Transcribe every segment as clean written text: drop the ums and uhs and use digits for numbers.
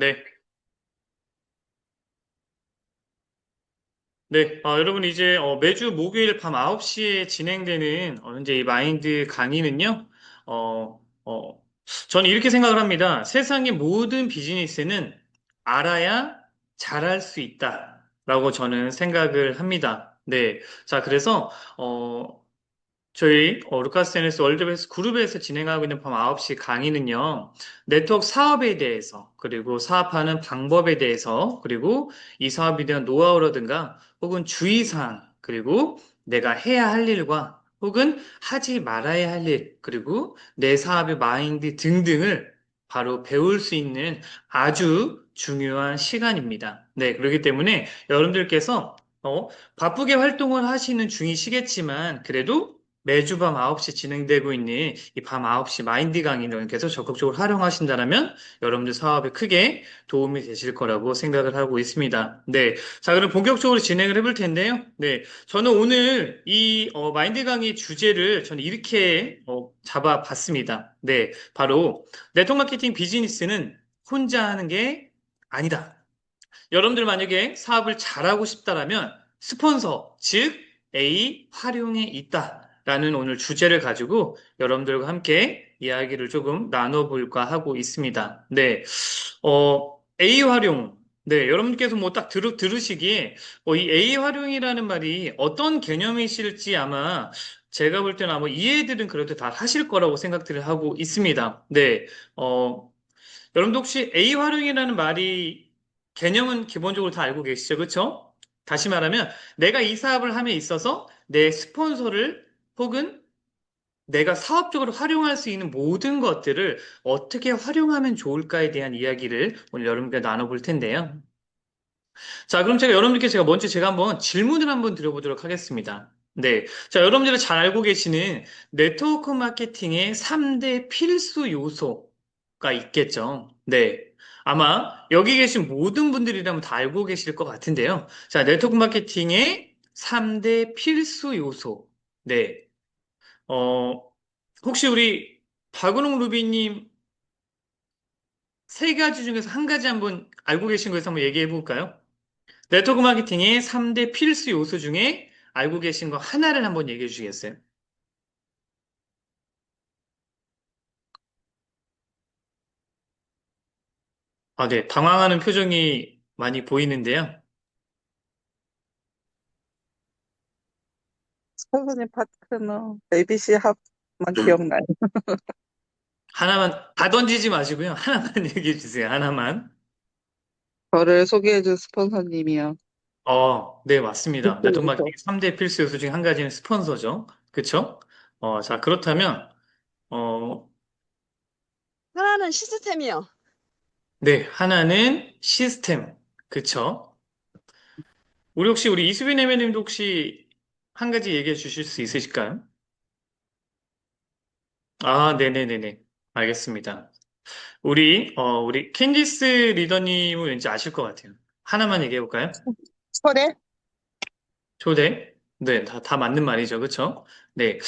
네, 네. 여러분 이제 매주 목요일 밤 9시에 진행되는 이제 이 마인드 강의는요. 어, 어, 저는 이렇게 생각을 합니다. 세상의 모든 비즈니스는 알아야 잘할 수 있다라고 저는 생각을 합니다. 네. 자, 그래서 저희 루카스 테니스 월드베이스 그룹에서 진행하고 있는 밤 9시 강의는요, 네트워크 사업에 대해서, 그리고 사업하는 방법에 대해서, 그리고 이 사업에 대한 노하우라든가, 혹은 주의사항, 그리고 내가 해야 할 일과, 혹은 하지 말아야 할 일, 그리고 내 사업의 마인드 등등을 바로 배울 수 있는 아주 중요한 시간입니다. 네, 그렇기 때문에 여러분들께서 바쁘게 활동을 하시는 중이시겠지만, 그래도 매주 밤 9시 진행되고 있는 이 밤 9시 마인드 강의를 계속 적극적으로 활용하신다면 여러분들 사업에 크게 도움이 되실 거라고 생각을 하고 있습니다. 네. 자, 그럼 본격적으로 진행을 해볼 텐데요. 네. 저는 오늘 이 마인드 강의 주제를 저는 이렇게 잡아봤습니다. 네. 바로 네트워크 마케팅 비즈니스는 혼자 하는 게 아니다. 여러분들 만약에 사업을 잘하고 싶다라면 스폰서, 즉 A 활용에 있다라는 오늘 주제를 가지고 여러분들과 함께 이야기를 조금 나눠볼까 하고 있습니다. 네, A 활용. 네, 여러분께서 뭐 딱 들으시기에 이 A 활용이라는 말이 어떤 개념이실지 아마 제가 볼 때는 아마 이해들은 그래도 다 하실 거라고 생각들을 하고 있습니다. 네, 어, 여러분도 혹시 A 활용이라는 말이 개념은 기본적으로 다 알고 계시죠? 그렇죠? 다시 말하면 내가 이 사업을 함에 있어서 내 스폰서를 혹은 내가 사업적으로 활용할 수 있는 모든 것들을 어떻게 활용하면 좋을까에 대한 이야기를 오늘 여러분과 나눠볼 텐데요. 자, 그럼 제가 먼저 한번 질문을 한번 드려보도록 하겠습니다. 네. 자, 여러분들이 잘 알고 계시는 네트워크 마케팅의 3대 필수 요소가 있겠죠. 네. 아마 여기 계신 모든 분들이라면 다 알고 계실 것 같은데요. 자, 네트워크 마케팅의 3대 필수 요소. 네. 어, 혹시 우리 박은홍 루비님 세 가지 중에서 한 가지 한번 알고 계신 거에서 한번 얘기해 볼까요? 네트워크 마케팅의 3대 필수 요소 중에 알고 계신 거 하나를 한번 얘기해 주시겠어요? 아, 네. 당황하는 표정이 많이 보이는데요. 선생님 파트너 ABC 합만 기억나요. 하나만, 다 던지지 마시고요. 하나만 얘기해 주세요. 하나만. 저를 소개해준 스폰서님이요. 네, 맞습니다. 네트워크 그래서 마케팅 3대 필수 요소 중에 한 가지는 스폰서죠. 그쵸? 자, 그렇다면, 어, 하나는 시스템이요. 네. 하나는 시스템. 그쵸? 우리 이수빈 애매님도 혹시 한 가지 얘기해 주실 수 있으실까요? 아, 네네네네. 알겠습니다. 우리 캔디스 리더님은 왠지 아실 것 같아요. 하나만 얘기해 볼까요? 철에 초대? 네, 다 맞는 말이죠. 그쵸? 네.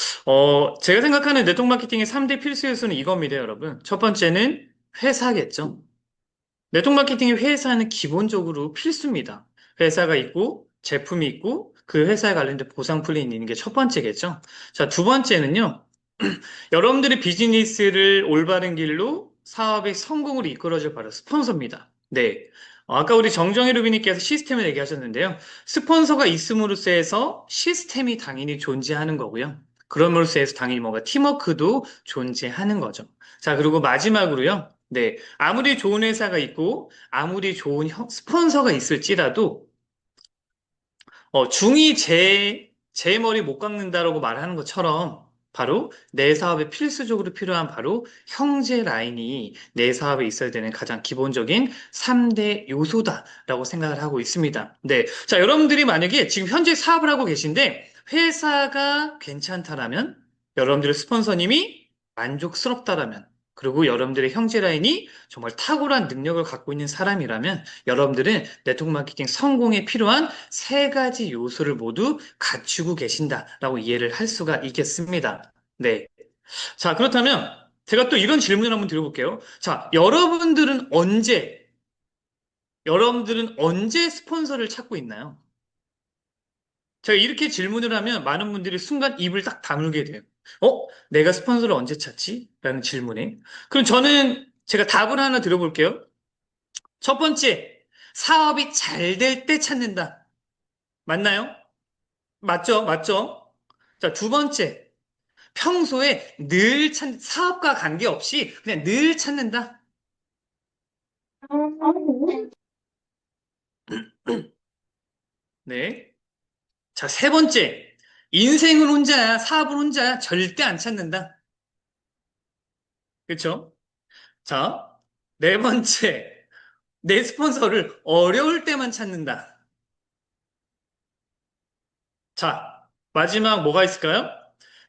제가 생각하는 네트워크 마케팅의 3대 필수 요소는 이겁니다, 여러분. 첫 번째는 회사겠죠. 네트워크 마케팅의 회사는 기본적으로 필수입니다. 회사가 있고, 제품이 있고, 그 회사에 관련된 보상 플랜이 있는 게 첫 번째겠죠. 자, 두 번째는요. 여러분들의 비즈니스를 올바른 길로 사업의 성공을 이끌어줄 바로 스폰서입니다. 네. 아까 우리 정정희 루비님께서 시스템을 얘기하셨는데요. 스폰서가 있음으로써 해서 시스템이 당연히 존재하는 거고요. 그럼으로써 해서 당연히 뭔가 팀워크도 존재하는 거죠. 자, 그리고 마지막으로요. 네. 아무리 좋은 회사가 있고, 아무리 좋은 스폰서가 있을지라도, 중이 제 머리 못 깎는다라고 말하는 것처럼 바로 내 사업에 필수적으로 필요한 바로 형제 라인이 내 사업에 있어야 되는 가장 기본적인 3대 요소다라고 생각을 하고 있습니다. 네. 자, 여러분들이 만약에 지금 현재 사업을 하고 계신데 회사가 괜찮다라면 여러분들의 스폰서님이 만족스럽다라면 그리고 여러분들의 형제 라인이 정말 탁월한 능력을 갖고 있는 사람이라면 여러분들은 네트워크 마케팅 성공에 필요한 세 가지 요소를 모두 갖추고 계신다라고 이해를 할 수가 있겠습니다. 네. 자, 그렇다면 제가 또 이런 질문을 한번 드려볼게요. 자, 여러분들은 언제 여러분들은 언제 스폰서를 찾고 있나요? 제가 이렇게 질문을 하면 많은 분들이 순간 입을 딱 다물게 돼요. 내가 스폰서를 언제 찾지? 라는 질문에. 그럼 저는 제가 답을 하나 들어볼게요. 첫 번째, 사업이 잘 될 때 찾는다. 맞나요? 맞죠? 맞죠? 자, 두 번째, 평소에 사업과 관계없이 그냥 늘 찾는다. 네. 자, 세 번째, 인생은 혼자야, 사업은 혼자야, 절대 안 찾는다. 그렇죠? 자, 네 번째, 내 스폰서를 어려울 때만 찾는다. 자, 마지막 뭐가 있을까요?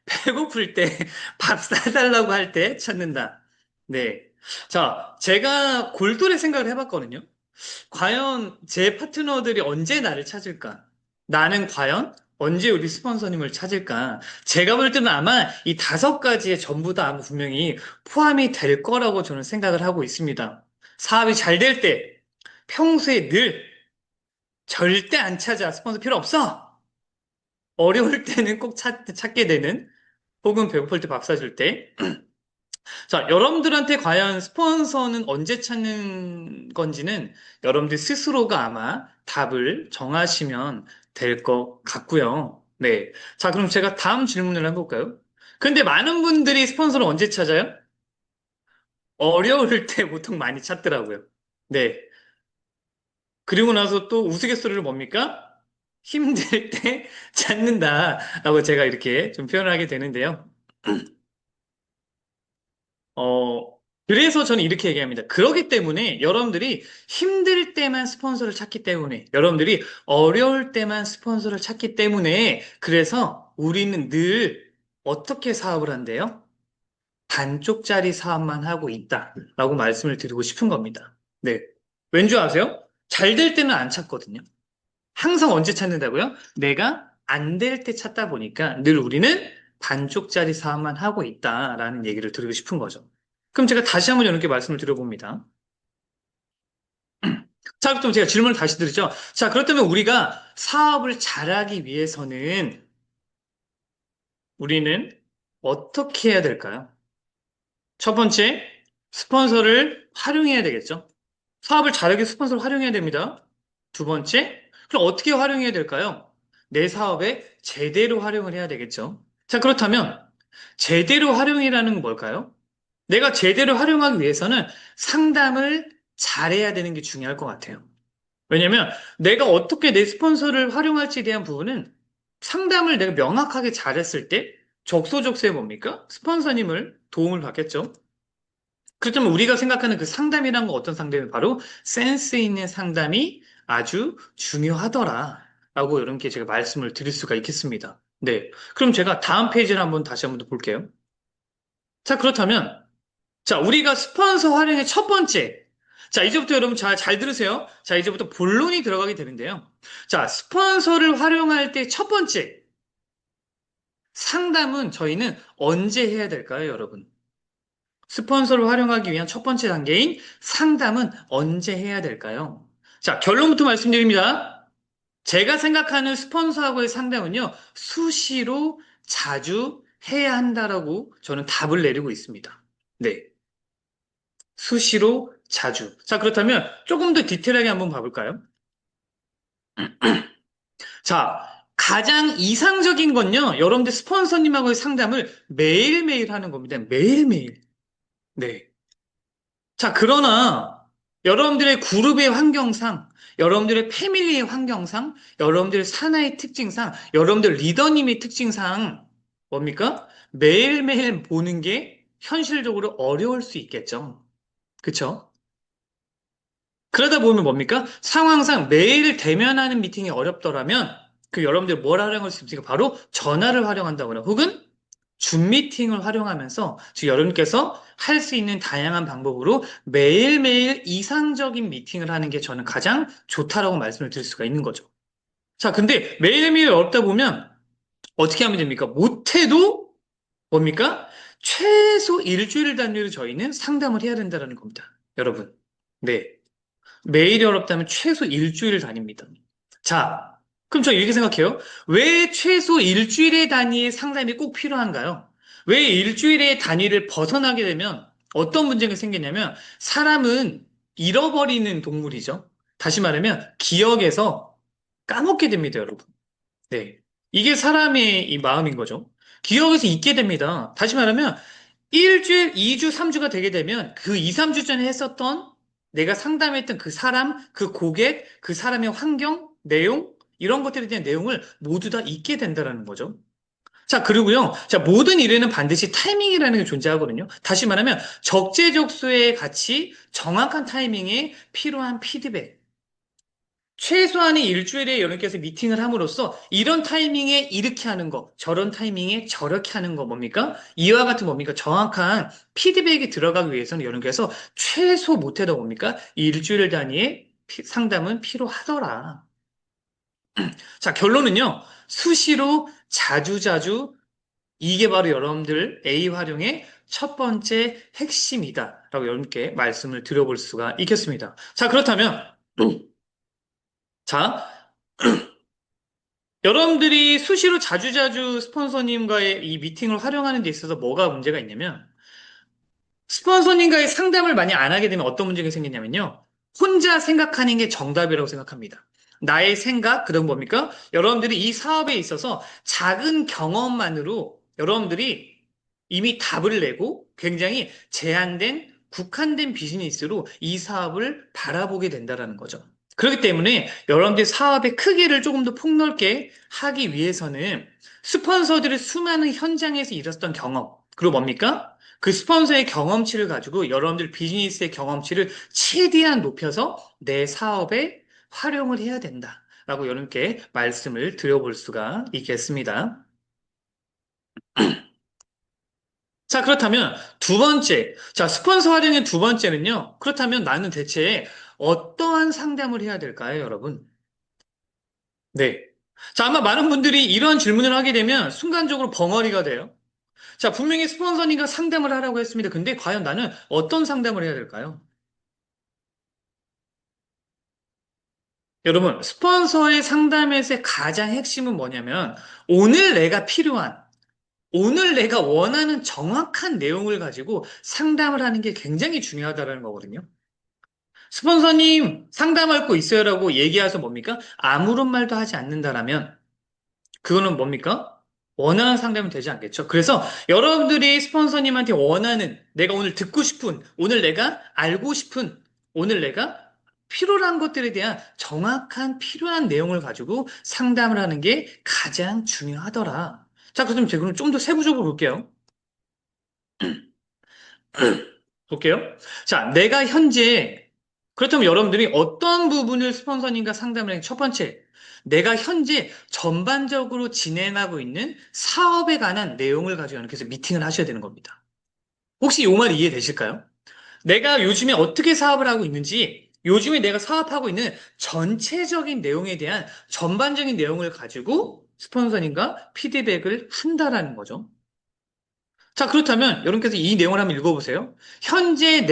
배고플 때, 밥 사달라고 할 때 찾는다. 네. 자, 제가 골똘히 생각을 해봤거든요. 과연 제 파트너들이 언제 나를 찾을까? 나는 과연 언제 우리 스폰서님을 찾을까? 제가 볼 때는 아마 이 다섯 가지에 전부 다 아마 분명히 포함이 될 거라고 저는 생각을 하고 있습니다. 사업이 잘 될 때, 평소에 늘 절대 안 찾아. 스폰서 필요 없어. 어려울 때는 꼭 찾게 되는, 혹은 배고플 때 밥 사줄 때. 자, 여러분들한테 과연 스폰서는 언제 찾는 건지는 여러분들 스스로가 아마 답을 정하시면 될 것 같고요. 네. 자, 그럼 제가 다음 질문을 해볼까요? 근데 많은 분들이 스폰서를 언제 찾아요? 어려울 때 보통 많이 찾더라고요. 네. 그리고 나서 또 우스갯소리로 뭡니까? 힘들 때 찾는다라고 제가 이렇게 좀 표현을 하게 되는데요. 어, 그래서 저는 이렇게 얘기합니다. 그렇기 때문에 여러분들이 힘들 때만 스폰서를 찾기 때문에, 여러분들이 어려울 때만 스폰서를 찾기 때문에, 그래서 우리는 늘 어떻게 사업을 한대요? 반쪽짜리 사업만 하고 있다라고 말씀을 드리고 싶은 겁니다. 네. 왠지 아세요? 잘 될 때는 안 찾거든요. 항상 언제 찾는다고요? 내가 안 될 때 찾다 보니까 늘 우리는 반쪽짜리 사업만 하고 있다라는 얘기를 드리고 싶은 거죠. 그럼 제가 다시 한번 이렇게 말씀을 드려봅니다. 자, 그럼 제가 질문을 다시 드리죠. 자, 그렇다면 우리가 사업을 잘하기 위해서는 우리는 어떻게 해야 될까요? 첫 번째, 스폰서를 활용해야 되겠죠. 사업을 잘하기 위해 스폰서를 활용해야 됩니다. 두 번째, 그럼 어떻게 활용해야 될까요? 내 사업에 제대로 활용을 해야 되겠죠. 자, 그렇다면 제대로 활용이라는 건 뭘까요? 내가 제대로 활용하기 위해서는 상담을 잘해야 되는 게 중요할 것 같아요. 왜냐면 내가 어떻게 내 스폰서를 활용할지에 대한 부분은 상담을 내가 명확하게 잘했을 때 적소적소에 뭡니까? 스폰서님을 도움을 받겠죠. 그렇다면 우리가 생각하는 그 상담이란 건 어떤 상담이 바로 센스 있는 상담이 아주 중요하더라. 라고 이렇게 제가 말씀을 드릴 수가 있겠습니다. 네. 그럼 제가 다음 페이지를 다시 한번 더 볼게요. 자, 그렇다면, 자, 우리가 스폰서 활용의 첫 번째. 자, 이제부터 여러분 잘 들으세요. 자, 이제부터 본론이 들어가게 되는데요. 자, 스폰서를 활용할 때 첫 번째. 상담은 저희는 언제 해야 될까요, 여러분? 스폰서를 활용하기 위한 첫 번째 단계인 상담은 언제 해야 될까요? 자, 결론부터 말씀드립니다. 제가 생각하는 스폰서하고의 상담은요, 수시로 자주 해야 한다라고 저는 답을 내리고 있습니다. 네. 수시로 자주. 자, 그렇다면 조금 더 디테일하게 한번 봐볼까요? 자, 가장 이상적인 건요, 여러분들 스폰서님하고의 상담을 매일매일 하는 겁니다. 매일매일. 네. 자, 그러나 여러분들의 그룹의 환경상, 여러분들의 패밀리의 환경상, 여러분들의 사나의 특징상, 여러분들 리더님의 특징상 뭡니까? 매일매일 보는 게 현실적으로 어려울 수 있겠죠. 그쵸? 그러다 보면 뭡니까? 상황상 매일 대면하는 미팅이 어렵더라면 그 여러분들 뭘 활용할 수 있습니까? 바로 전화를 활용한다거나 혹은 줌 미팅을 활용하면서 지금 여러분께서 할 수 있는 다양한 방법으로 매일매일 이상적인 미팅을 하는 게 저는 가장 좋다라고 말씀을 드릴 수가 있는 거죠. 자, 근데 매일매일 어렵다 보면 어떻게 하면 됩니까? 못해도 뭡니까? 최소 일주일 단위로 저희는 상담을 해야 된다는 겁니다. 여러분. 네. 매일이 어렵다면 최소 일주일 단위입니다. 자, 그럼 저 이렇게 생각해요. 왜 최소 일주일의 단위의 상담이 꼭 필요한가요? 왜 일주일의 단위를 벗어나게 되면 어떤 문제가 생기냐면 사람은 잃어버리는 동물이죠. 다시 말하면 기억에서 까먹게 됩니다, 여러분. 네. 이게 사람의 이 마음인 거죠. 기억에서 잊게 됩니다. 다시 말하면 일주일, 2주, 3주가 되게 되면 그 2, 3주 전에 했었던 내가 상담했던 그 사람, 그 고객, 그 사람의 환경, 내용, 이런 것들에 대한 내용을 모두 다 잊게 된다는 거죠. 자, 그리고요. 자, 모든 일에는 반드시 타이밍이라는 게 존재하거든요. 다시 말하면 적재적소에 같이 정확한 타이밍에 필요한 피드백. 최소한의 일주일에 여러분께서 미팅을 함으로써 이런 타이밍에 이렇게 하는 거, 저런 타이밍에 저렇게 하는 거 뭡니까? 이와 같은 뭡니까? 정확한 피드백이 들어가기 위해서는 여러분께서 최소 못해도 뭡니까? 일주일 단위의 상담은 필요하더라. 자, 결론은요. 수시로 자주자주 이게 바로 여러분들 A 활용의 첫 번째 핵심이다. 라고 여러분께 말씀을 드려볼 수가 있겠습니다. 자, 그렇다면 자, 여러분들이 수시로 자주자주 스폰서님과의 이 미팅을 활용하는 데 있어서 뭐가 문제가 있냐면, 스폰서님과의 상담을 많이 안 하게 되면 어떤 문제가 생기냐면요. 혼자 생각하는 게 정답이라고 생각합니다. 나의 생각, 그다음 뭡니까? 여러분들이 이 사업에 있어서 작은 경험만으로 여러분들이 이미 답을 내고 굉장히 제한된, 국한된 비즈니스로 이 사업을 바라보게 된다는 거죠. 그렇기 때문에 여러분들이 사업의 크기를 조금 더 폭넓게 하기 위해서는 스폰서들의 수많은 현장에서 일었던 경험, 그리고 뭡니까? 그 스폰서의 경험치를 가지고 여러분들 비즈니스의 경험치를 최대한 높여서 내 사업에 활용을 해야 된다라고 여러분께 말씀을 드려볼 수가 있겠습니다. 자, 그렇다면 두 번째. 자, 스폰서 활용의 두 번째는요. 그렇다면 나는 대체 어떠한 상담을 해야 될까요, 여러분? 네. 자, 아마 많은 분들이 이런 질문을 하게 되면 순간적으로 벙어리가 돼요. 자, 분명히 스폰서님과 상담을 하라고 했습니다. 근데 과연 나는 어떤 상담을 해야 될까요? 여러분, 스폰서의 상담에서의 가장 핵심은 뭐냐면, 오늘 내가 필요한, 오늘 내가 원하는 정확한 내용을 가지고 상담을 하는 게 굉장히 중요하다는 거거든요. 스폰서님, 상담할 거 있어요라고 얘기해서 뭡니까? 아무런 말도 하지 않는다라면, 그거는 뭡니까? 원하는 상담이 되지 않겠죠? 그래서 여러분들이 스폰서님한테 원하는, 내가 오늘 듣고 싶은, 오늘 내가 알고 싶은, 오늘 내가 필요한 것들에 대한 정확한 필요한 내용을 가지고 상담을 하는 게 가장 중요하더라. 자, 그럼 제가 좀 더 세부적으로 볼게요. 볼게요. 자, 내가 현재, 그렇다면 여러분들이 어떤 부분을 스폰서님과 상담을 해? 첫 번째, 내가 현재 전반적으로 진행하고 있는 사업에 관한 내용을 가지고 여러분께서 미팅을 하셔야 되는 겁니다. 혹시 이 말 이해되실까요? 내가 요즘에 어떻게 사업을 하고 있는지, 요즘에 내가 사업하고 있는 전체적인 내용에 대한 전반적인 내용을 가지고 스폰서님과 피드백을 한다라는 거죠. 자, 그렇다면 여러분께서 이 내용을 한번 읽어보세요. 현재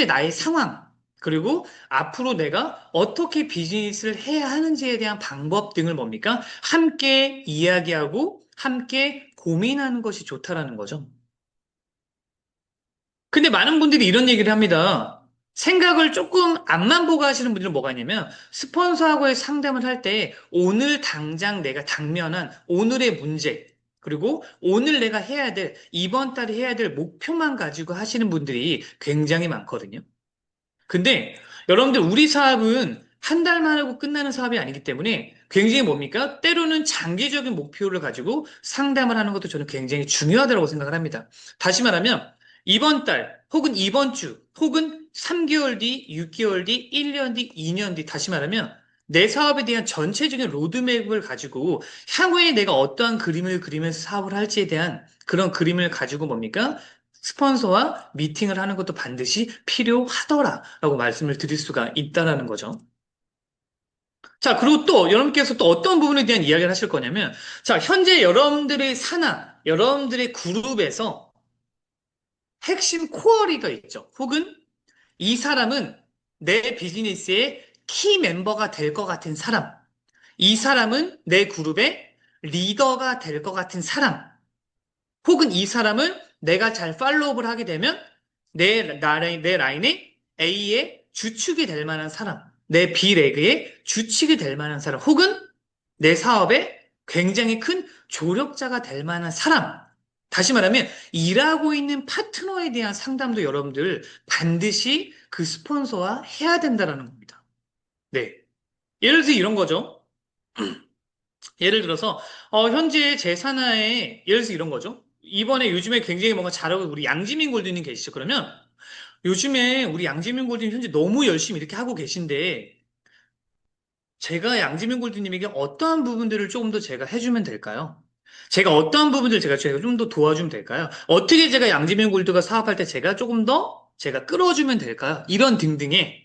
나의 상황, 그리고 앞으로 내가 어떻게 비즈니스를 해야 하는지에 대한 방법 등을 뭡니까? 함께 이야기하고 함께 고민하는 것이 좋다라는 거죠. 근데 많은 분들이 이런 얘기를 합니다. 생각을 조금 앞만 보고 하시는 분들은 뭐가 있냐면 스폰서하고의 상담을 할 때 오늘 당장 내가 당면한 오늘의 문제 그리고 오늘 내가 해야 될 이번 달에 해야 될 목표만 가지고 하시는 분들이 굉장히 많거든요. 근데 여러분들 우리 사업은 한 달만 하고 끝나는 사업이 아니기 때문에 굉장히 뭡니까? 때로는 장기적인 목표를 가지고 상담을 하는 것도 저는 굉장히 중요하다고 생각을 합니다. 다시 말하면 이번 달 혹은 이번 주 혹은 3개월 뒤, 6개월 뒤, 1년 뒤, 2년 뒤 다시 말하면 내 사업에 대한 전체적인 로드맵을 가지고 향후에 내가 어떠한 그림을 그리면서 사업을 할지에 대한 그런 그림을 가지고 뭡니까? 스폰서와 미팅을 하는 것도 반드시 필요하더라라고 말씀을 드릴 수가 있다라는 거죠. 자, 그리고 또 여러분께서 또 어떤 부분에 대한 이야기를 하실 거냐면, 자, 현재 여러분들의 산하, 여러분들의 그룹에서 핵심 코어리가 있죠. 혹은 이 사람은 내 비즈니스의 키 멤버가 될 것 같은 사람. 이 사람은 내 그룹의 리더가 될 것 같은 사람. 혹은 이 사람을 내가 잘 팔로우업을 하게 되면 내 라인의 A의 주축이 될 만한 사람. 내 B 레그의 주축이 될 만한 사람. 혹은 내 사업에 굉장히 큰 조력자가 될 만한 사람. 다시 말하면 일하고 있는 파트너에 대한 상담도 여러분들 반드시 그 스폰서와 해야 된다라는 겁니다. 네. 예를 들어서 이런 거죠. 예를 들어서 현재 제 산하에 예를 들어서 이런 거죠. 이번에 요즘에 굉장히 뭔가 잘하고 우리 양지민 골드님 계시죠. 그러면 요즘에 우리 양지민 골드님 현재 너무 열심히 이렇게 하고 계신데 제가 양지민 골드님에게 어떠한 부분들을 조금 더 제가 해주면 될까요? 제가 어떠한 부분들 제가 좀 더 도와주면 될까요? 어떻게 제가 양지민 골드가 사업할 때 제가 조금 더 제가 끌어주면 될까요? 이런 등등의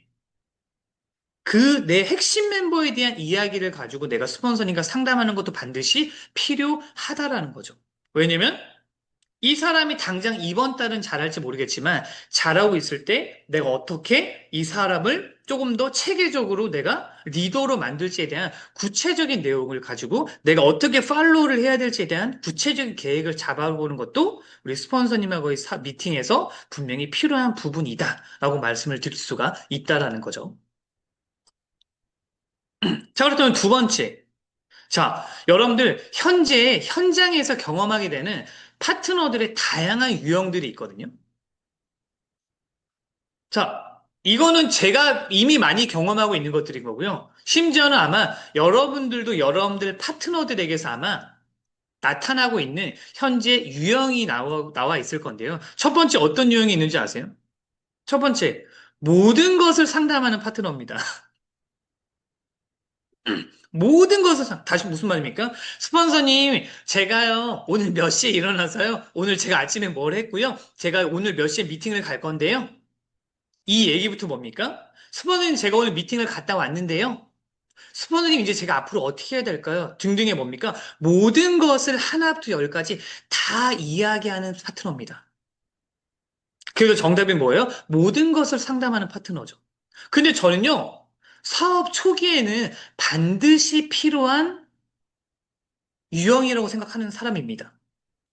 그 내 핵심 멤버에 대한 이야기를 가지고 내가 스폰서님과 상담하는 것도 반드시 필요하다라는 거죠. 왜냐면 이 사람이 당장 이번 달은 잘할지 모르겠지만 잘하고 있을 때 내가 어떻게 이 사람을 조금 더 체계적으로 내가 리더로 만들지에 대한 구체적인 내용을 가지고 내가 어떻게 팔로우를 해야 될지에 대한 구체적인 계획을 잡아보는 것도 우리 스폰서님하고의 미팅에서 분명히 필요한 부분이다라고 말씀을 드릴 수가 있다라는 거죠. 자, 그렇다면 두 번째. 자, 여러분들 현재 현장에서 경험하게 되는 파트너들의 다양한 유형들이 있거든요. 자, 이거는 제가 이미 많이 경험하고 있는 것들인 거고요. 심지어는 아마 여러분들도 여러분들 파트너들에게서 아마 나타나고 있는 현재 유형이 나와 있을 건데요. 첫 번째 어떤 유형이 있는지 아세요? 첫 번째, 모든 것을 상담하는 파트너입니다. 모든 것을 다시 무슨 말입니까? 스폰서님, 제가요, 오늘 몇 시에 일어나서요, 오늘 제가 아침에 뭘 했고요, 제가 오늘 몇 시에 미팅을 갈 건데요, 이 얘기부터 뭡니까? 스폰서님, 제가 오늘 미팅을 갔다 왔는데요, 스폰서님, 이제 제가 앞으로 어떻게 해야 될까요? 등등의 뭡니까? 모든 것을 하나부터 열까지 다 이야기하는 파트너입니다. 그래서 정답이 뭐예요? 모든 것을 상담하는 파트너죠. 근데 저는요, 사업 초기에는 반드시 필요한 유형이라고 생각하는 사람입니다.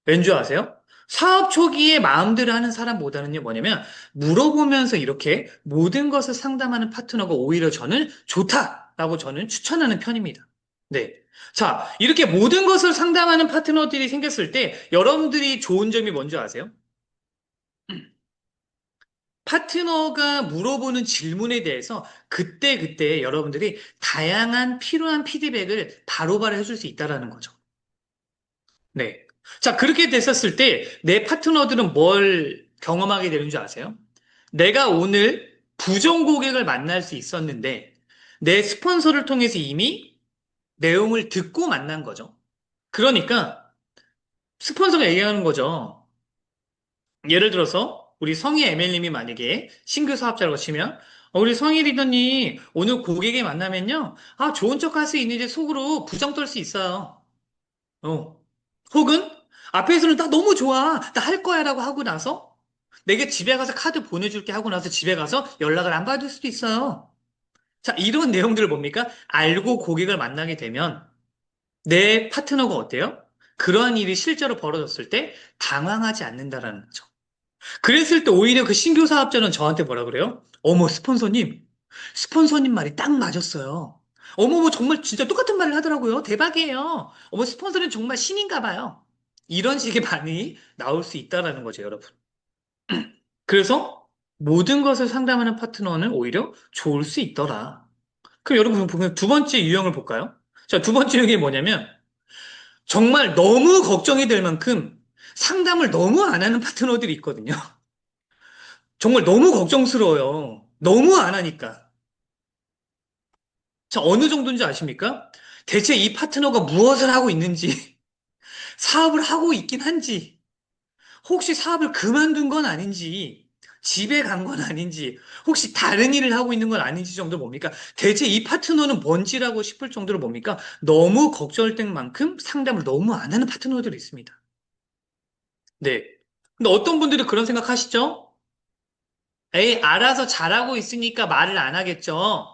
왠지 아세요? 사업 초기에 마음대로 하는 사람보다는요, 뭐냐면, 물어보면서 이렇게 모든 것을 상담하는 파트너가 오히려 저는 좋다라고 저는 추천하는 편입니다. 네. 자, 이렇게 모든 것을 상담하는 파트너들이 생겼을 때, 여러분들이 좋은 점이 뭔지 아세요? 파트너가 물어보는 질문에 대해서 그때그때 여러분들이 다양한 필요한 피드백을 바로바로 해줄 수 있다는 거죠. 네. 자, 그렇게 됐었을 때 내 파트너들은 뭘 경험하게 되는 줄 아세요? 내가 오늘 부정 고객을 만날 수 있었는데 내 스폰서를 통해서 이미 내용을 듣고 만난 거죠. 그러니까 스폰서가 얘기하는 거죠. 예를 들어서 우리 성희 ML님이 만약에 신규 사업자라고 치면 우리 성희 리더님 오늘 고객이 만나면요. 아, 좋은 척 할 수 있는데 속으로 부정 떨 수 있어요. 어. 혹은 앞에서는 나 너무 좋아. 나 할 거야라고 하고 나서 내게 집에 가서 카드 보내줄게 하고 나서 집에 가서 연락을 안 받을 수도 있어요. 자, 이런 내용들을 뭡니까? 알고 고객을 만나게 되면 내 파트너가 어때요? 그러한 일이 실제로 벌어졌을 때 당황하지 않는다라는 거죠. 그랬을 때 오히려 그 신규 사업자는 저한테 뭐라 그래요? 어머, 스폰서님 말이 딱 맞았어요. 어머, 뭐 정말 진짜 똑같은 말을 하더라고요. 대박이에요. 어머, 스폰서는 정말 신인가 봐요. 이런 식의 반응이 나올 수 있다라는 거죠, 여러분. 그래서 모든 것을 상담하는 파트너는 오히려 좋을 수 있더라. 그럼 여러분 보면 두 번째 유형을 볼까요? 자, 두 번째 유형이 뭐냐면 정말 너무 걱정이 될 만큼 상담을 너무 안 하는 파트너들이 있거든요. 정말 너무 걱정스러워요. 너무 안 하니까. 자, 어느 정도인지 아십니까? 대체 이 파트너가 무엇을 하고 있는지, 사업을 하고 있긴 한지, 혹시 사업을 그만둔 건 아닌지, 집에 간 건 아닌지, 혹시 다른 일을 하고 있는 건 아닌지 정도 뭡니까? 대체 이 파트너는 뭔지라고 싶을 정도로 뭡니까? 너무 걱정될 만큼 상담을 너무 안 하는 파트너들이 있습니다. 네. 근데 어떤 분들이 그런 생각 하시죠? 에이, 알아서 잘하고 있으니까 말을 안 하겠죠.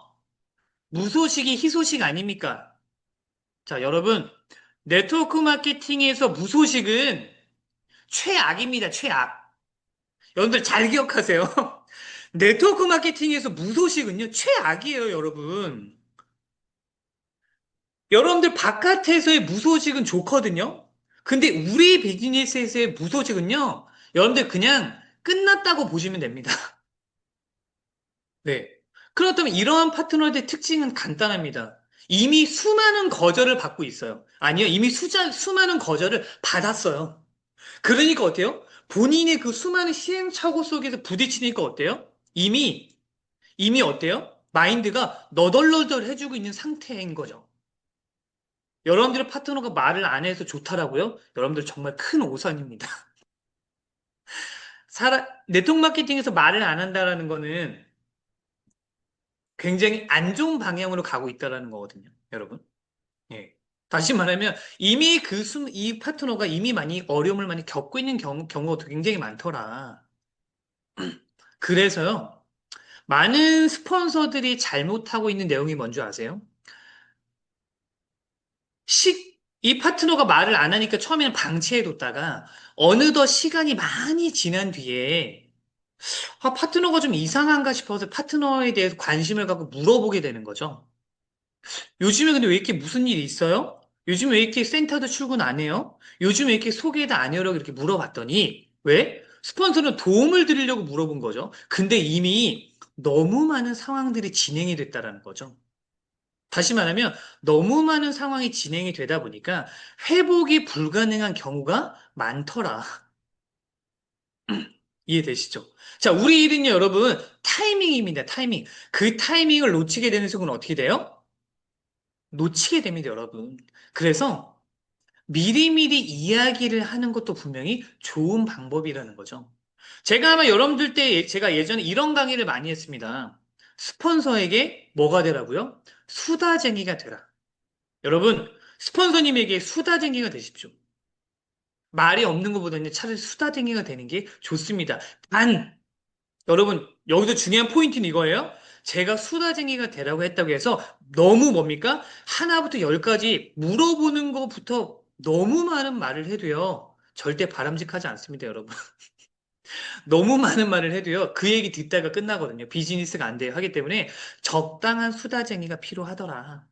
무소식이 희소식 아닙니까? 자, 여러분, 네트워크 마케팅에서 무소식은 최악입니다, 최악. 여러분들 잘 기억하세요. 네트워크 마케팅에서 무소식은요, 최악이에요, 여러분. 여러분들 바깥에서의 무소식은 좋거든요? 근데 우리 비즈니스에서의 무소식은요, 여러분들 그냥 끝났다고 보시면 됩니다. 네. 그렇다면 이러한 파트너들의 특징은 간단합니다. 이미 수많은 거절을 받고 있어요. 아니요, 이미 수많은 거절을 받았어요. 그러니까 어때요? 본인의 그 수많은 시행착오 속에서 부딪히니까 어때요? 이미 어때요? 마인드가 너덜너덜 해주고 있는 상태인 거죠. 여러분들의 파트너가 말을 안 해서 좋다라고요? 여러분들 정말 큰 오산입니다. 네트워크 마케팅에서 말을 안 한다라는 거는 굉장히 안 좋은 방향으로 가고 있다라는 거거든요, 여러분. 예. 다시 말하면 이미 이 파트너가 이미 많이 어려움을 많이 겪고 있는 경우가 굉장히 많더라. 그래서요, 많은 스폰서들이 잘못하고 있는 내용이 뭔지 아세요? 이 파트너가 말을 안 하니까 처음에는 방치해뒀다가 어느덧 시간이 많이 지난 뒤에 파트너가 좀 이상한가 싶어서 파트너에 대해서 관심을 갖고 물어보게 되는 거죠. 요즘에 근데 왜 이렇게 무슨 일이 있어요? 요즘 왜 이렇게 센터도 출근 안 해요? 요즘 왜 이렇게 소개도 안 해요? 이렇게 물어봤더니 왜? 스폰서는 도움을 드리려고 물어본 거죠. 근데 이미 너무 많은 상황들이 진행이 됐다라는 거죠. 다시 말하면 너무 많은 상황이 진행이 되다 보니까 회복이 불가능한 경우가 많더라. 이해되시죠? 자, 우리 일은요, 여러분, 타이밍입니다, 타이밍. 그 타이밍을 놓치게 되는 순간 어떻게 돼요? 놓치게 됩니다, 여러분. 그래서 미리미리 이야기를 하는 것도 분명히 좋은 방법이라는 거죠. 제가 아마 여러분들 제가 예전에 이런 강의를 많이 했습니다. 스폰서에게 뭐가 되라고요? 수다쟁이가 되라. 여러분, 스폰서님에게 수다쟁이가 되십시오. 말이 없는 것보다는 차라리 수다쟁이가 되는 게 좋습니다. 여러분, 여기서 중요한 포인트는 이거예요. 제가 수다쟁이가 되라고 했다고 해서 너무 뭡니까? 하나부터 열까지 물어보는 것부터 너무 많은 말을 해도요. 절대 바람직하지 않습니다, 여러분. 너무 많은 말을 해도요. 그 얘기 듣다가 끝나거든요. 비즈니스가 안 돼요. 하기 때문에 적당한 수다쟁이가 필요하더라.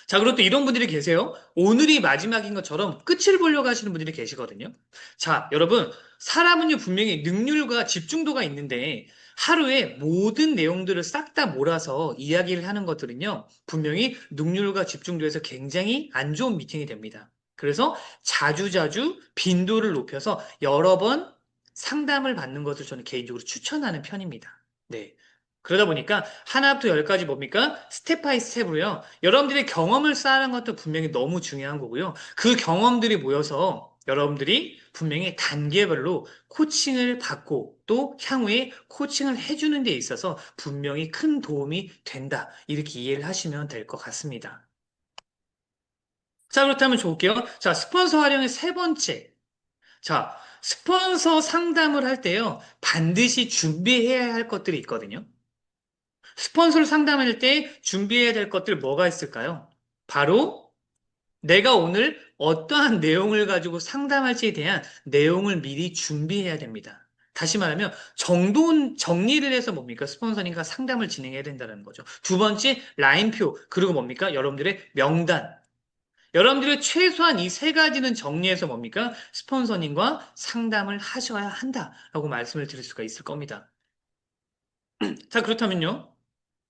자, 그리고 또 이런 분들이 계세요. 오늘이 마지막인 것처럼 끝을 보려고 하시는 분들이 계시거든요. 자, 여러분, 사람은요, 분명히 능률과 집중도가 있는데, 하루에 모든 내용들을 싹 다 몰아서 이야기를 하는 것들은요, 분명히 능률과 집중도에서 굉장히 안 좋은 미팅이 됩니다. 그래서 자주자주 빈도를 높여서 여러 번 상담을 받는 것을 저는 개인적으로 추천하는 편입니다. 네. 그러다 보니까 하나부터 열까지 뭡니까? 스텝 바이 스텝으로요. 여러분들의 경험을 쌓는 것도 분명히 너무 중요한 거고요. 그 경험들이 모여서 여러분들이 분명히 단계별로 코칭을 받고 또 향후에 코칭을 해주는 데 있어서 분명히 큰 도움이 된다. 이렇게 이해를 하시면 될 것 같습니다. 자, 그렇다면 좋을게요. 자, 스폰서 활용의 세 번째. 자, 스폰서 상담을 할 때요. 반드시 준비해야 할 것들이 있거든요. 스폰서를 상담할 때 준비해야 될 것들 뭐가 있을까요? 바로 내가 오늘 어떠한 내용을 가지고 상담할지에 대한 내용을 미리 준비해야 됩니다. 다시 말하면 정리를 해서 뭡니까? 스폰서님과 상담을 진행해야 된다는 거죠. 두 번째, 라인표. 그리고 뭡니까? 여러분들의 명단. 여러분들의 최소한 이 세 가지는 정리해서 뭡니까? 스폰서님과 상담을 하셔야 한다라고 말씀을 드릴 수가 있을 겁니다. 자, 그렇다면요.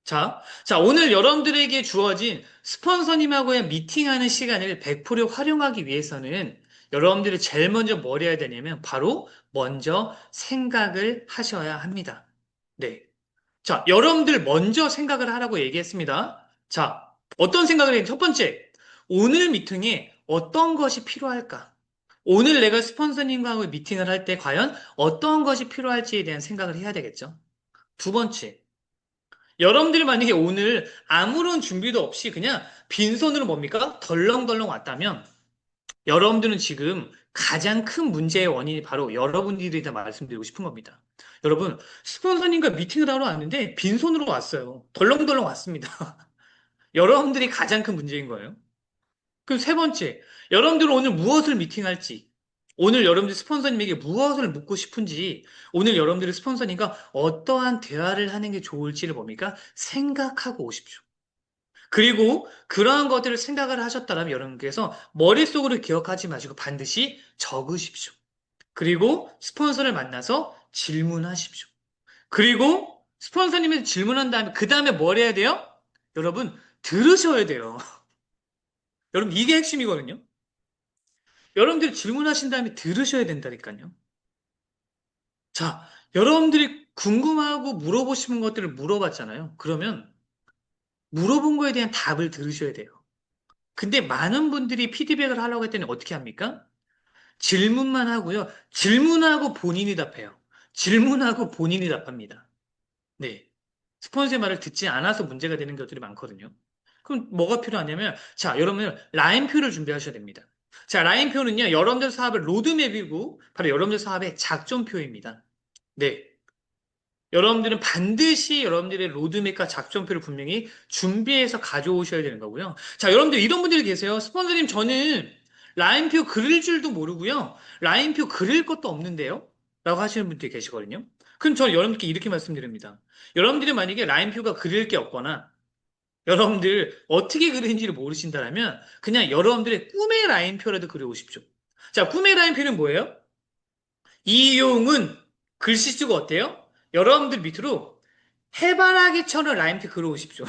자, 오늘 여러분들에게 주어진 스폰서님하고의 미팅하는 시간을 100% 활용하기 위해서는 여러분들이 제일 먼저 뭘 해야 되냐면 바로 먼저 생각을 하셔야 합니다. 네. 자, 여러분들 먼저 생각을 하라고 얘기했습니다. 자, 어떤 생각을 해요? 첫 번째, 오늘 미팅에 어떤 것이 필요할까? 오늘 내가 스폰서님과 미팅을 할 때 과연 어떤 것이 필요할지에 대한 생각을 해야 되겠죠? 두 번째, 여러분들이 만약에 오늘 아무런 준비도 없이 그냥 빈손으로 뭡니까? 덜렁덜렁 왔다면 여러분들은 지금 가장 큰 문제의 원인이 바로 여러분들이다 말씀드리고 싶은 겁니다. 여러분, 스폰서님과 미팅을 하러 왔는데 빈손으로 왔어요. 덜렁덜렁 왔습니다. 여러분들이 가장 큰 문제인 거예요. 그럼 세 번째, 여러분들은 오늘 무엇을 미팅할지, 오늘 여러분들 스폰서님에게 무엇을 묻고 싶은지, 오늘 여러분들의 스폰서님과 어떠한 대화를 하는 게 좋을지를 뭡니까? 생각하고 오십시오. 그리고 그러한 것들을 생각을 하셨다면 여러분께서 머릿속으로 기억하지 마시고 반드시 적으십시오. 그리고 스폰서를 만나서 질문하십시오. 그리고 스폰서님이 질문한 다음에 그 다음에 뭘 해야 돼요? 여러분 들으셔야 돼요. 여러분 이게 핵심이거든요. 여러분들이 질문하신 다음에 들으셔야 된다니까요. 자, 여러분들이 궁금하고 물어보시는 것들을 물어봤잖아요. 그러면 물어본 거에 대한 답을 들으셔야 돼요. 근데 많은 분들이 피드백을 하려고 했더니 어떻게 합니까? 질문만 하고요. 질문하고 본인이 답해요. 질문하고 본인이 답합니다. 네. 스폰서의 말을 듣지 않아서 문제가 되는 것들이 많거든요. 그럼 뭐가 필요하냐면, 자, 여러분, 라인표를 준비하셔야 됩니다. 자, 라인표는요, 여러분들 사업의 로드맵이고, 바로 여러분들 사업의 작전표입니다. 네. 여러분들은 반드시 여러분들의 로드맵과 작전표를 분명히 준비해서 가져오셔야 되는 거고요. 자, 여러분들 이런 분들이 계세요. 스폰서님, 저는 라인표 그릴 줄도 모르고요. 라인표 그릴 것도 없는데요. 라고 하시는 분들이 계시거든요. 그럼 저는 여러분들께 이렇게 말씀드립니다. 여러분들이 만약에 라인표가 그릴 게 없거나 여러분들 어떻게 그리는지를 모르신다면 그냥 여러분들의 꿈의 라인표라도 그려오십시오. 자, 꿈의 라인표는 뭐예요? 이용은 글씨 쓰고 어때요? 여러분들 밑으로 해바라기처럼 라인표 그려오십시오.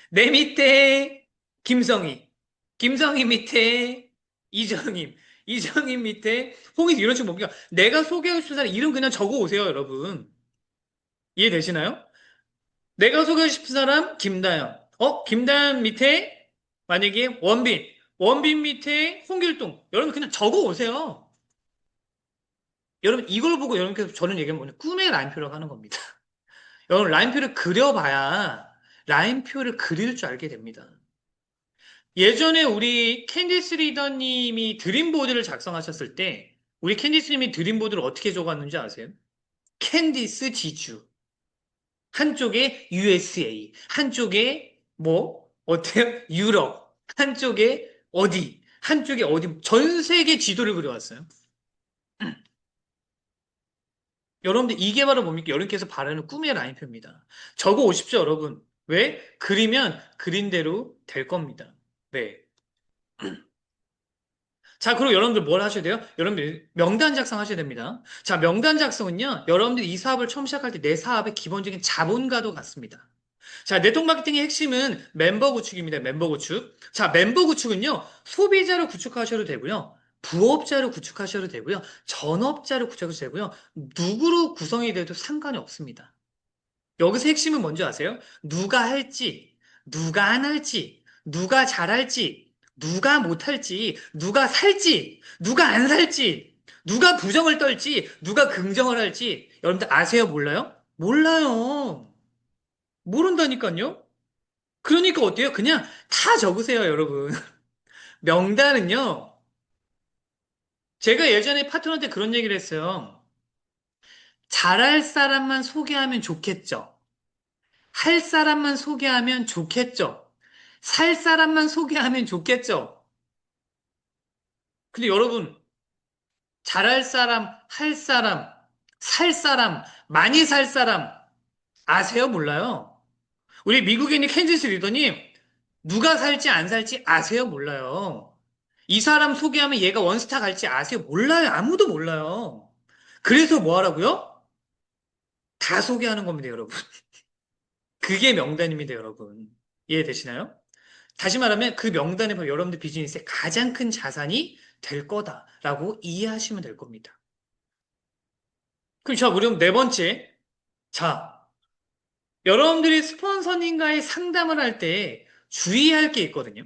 내 밑에 김성희, 김성희 밑에 이정임, 이정임 밑에 홍익 이런 식으로 뭡니까? 내가 소개하고 싶은 사람 이름 그냥 적어 오세요, 여러분. 이해되시나요? 내가 소개하고 싶은 사람 김다연. 김다연 밑에 만약에 원빈, 원빈 밑에 홍길동. 여러분 그냥 적어 오세요. 여러분 이걸 보고 여러분께서 저는 얘기하면 뭐냐? 꿈의 라인표라고 하는 겁니다. 여러분 라인표를 그려봐야 라인표를 그릴 줄 알게 됩니다. 예전에 우리 캔디스 리더님이 드림보드를 작성하셨을 때 우리 캔디스님이 드림보드를 어떻게 적었는지 아세요? 캔디스 지주 한쪽에 USA 한쪽에 뭐 어때요? 유럽 한쪽에 어디 한쪽에 어디 전 세계 지도를 그려왔어요. 여러분들 이게 바로 뭡니까? 여러분께서 바라는 꿈의 라인표입니다. 적어 오십시오, 여러분. 왜? 그리면 그린 대로 될 겁니다. 네. 자, 그리고 여러분들 뭘 하셔야 돼요? 여러분들 명단 작성하셔야 됩니다. 자, 명단 작성은요, 여러분들이 이 사업을 처음 시작할 때 내 사업의 기본적인 자본과도 같습니다. 자, 네트워크 마케팅의 핵심은 멤버 구축입니다. 멤버 구축. 자, 멤버 구축은요, 소비자로 구축하셔도 되고요. 부업자로 구축하셔도 되고요. 전업자로 구축하셔도 되고요. 누구로 구성이 돼도 상관이 없습니다. 여기서 핵심은 뭔지 아세요? 누가 할지, 누가 안 할지, 누가 잘할지, 누가 못할지, 누가 살지, 누가 안 살지, 누가 부정을 떨지, 누가 긍정을 할지 여러분들 아세요? 몰라요? 몰라요. 모른다니까요? 그러니까 어때요? 그냥 다 적으세요, 여러분. 명단은요, 제가 예전에 파트너한테 그런 얘기를 했어요. 잘할 사람만 소개하면 좋겠죠. 할 사람만 소개하면 좋겠죠. 살 사람만 소개하면 좋겠죠. 근데 여러분, 잘할 사람, 할 사람, 살 사람, 많이 살 사람 아세요? 몰라요? 우리 미국에 있는 캔지스 리더님 누가 살지 안 살지 아세요? 몰라요. 이 사람 소개하면 얘가 원스타 갈지 아세요? 몰라요. 아무도 몰라요. 그래서 뭐 하라고요? 다 소개하는 겁니다, 여러분. 그게 명단입니다, 여러분. 이해되시나요? 다시 말하면 그 명단에 보면 여러분들 비즈니스의 가장 큰 자산이 될 거다라고 이해하시면 될 겁니다. 그럼 자, 우리 네 번째. 자, 여러분들이 스폰서님과의 상담을 할 때 주의할 게 있거든요.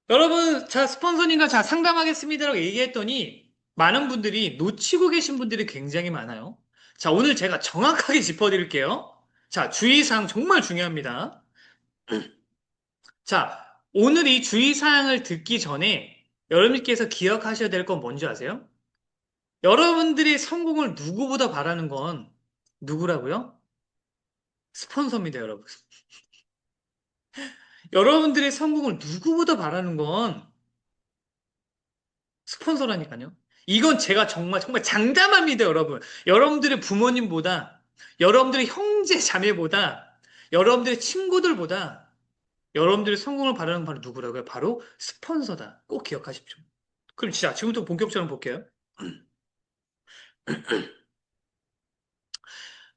여러분, 자, 스폰서님과 자, 상담하겠습니다라고 얘기했더니 많은 분들이 놓치고 계신 분들이 굉장히 많아요. 자, 오늘 제가 정확하게 짚어드릴게요. 자, 주의사항 정말 중요합니다. 자, 오늘 이 주의사항을 듣기 전에 여러분께서 기억하셔야 될 건 뭔지 아세요? 여러분들이 성공을 누구보다 바라는 건 누구라고요? 스폰서입니다, 여러분. 여러분들의 성공을 누구보다 바라는 건 스폰서라니까요. 이건 제가 정말 정말 장담합니다, 여러분. 여러분들의 부모님보다, 여러분들의 형제 자매보다, 여러분들의 친구들보다 여러분들의 성공을 바라는 건 바로 누구라고요? 바로 스폰서다. 꼭 기억하십시오. 그럼 진짜 지금부터 본격적으로 볼게요.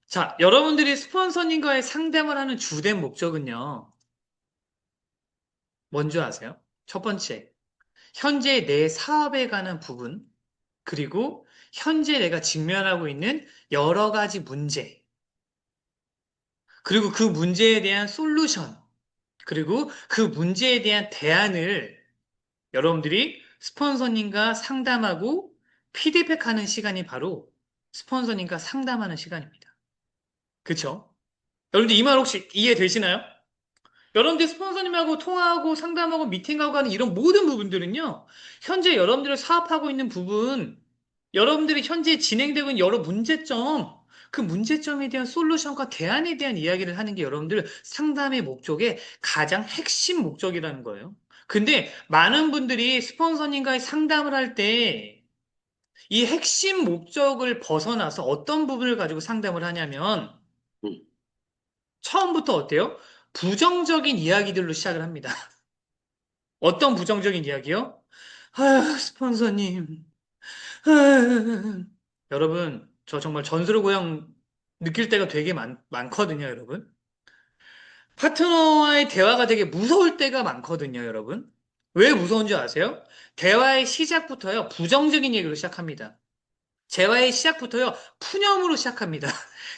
자, 여러분들이 스폰서님과의 상담을 하는 주된 목적은요. 뭔지 아세요? 첫 번째, 현재 내 사업에 관한 부분, 그리고 현재 내가 직면하고 있는 여러 가지 문제, 그리고 그 문제에 대한 솔루션, 그리고 그 문제에 대한 대안을 여러분들이 스폰서님과 상담하고 피드백하는 시간이 바로 스폰서님과 상담하는 시간입니다. 그쵸? 여러분들 이 말 혹시 이해되시나요? 여러분들 스폰서님하고 통화하고 상담하고 미팅하고 하는 이런 모든 부분들은요, 현재 여러분들이 사업하고 있는 부분, 여러분들이 현재 진행되고 있는 여러 문제점, 그 문제점에 대한 솔루션과 대안에 대한 이야기를 하는 게 여러분들 상담의 목적의 가장 핵심 목적이라는 거예요. 근데 많은 분들이 스폰서님과의 상담을 할 때 이 핵심 목적을 벗어나서 어떤 부분을 가지고 상담을 하냐면 처음부터 어때요? 부정적인 이야기들로 시작을 합니다. 어떤 부정적인 이야기요? 아휴, 스폰서님. 아휴. 여러분, 저 정말 전설의 고향 느낄 때가 되게 많거든요, 여러분. 파트너와의 대화가 되게 무서울 때가 많거든요, 여러분. 왜 무서운지 아세요? 대화의 시작부터요, 부정적인 얘기로 시작합니다. 대화의 시작부터요, 푸념으로 시작합니다.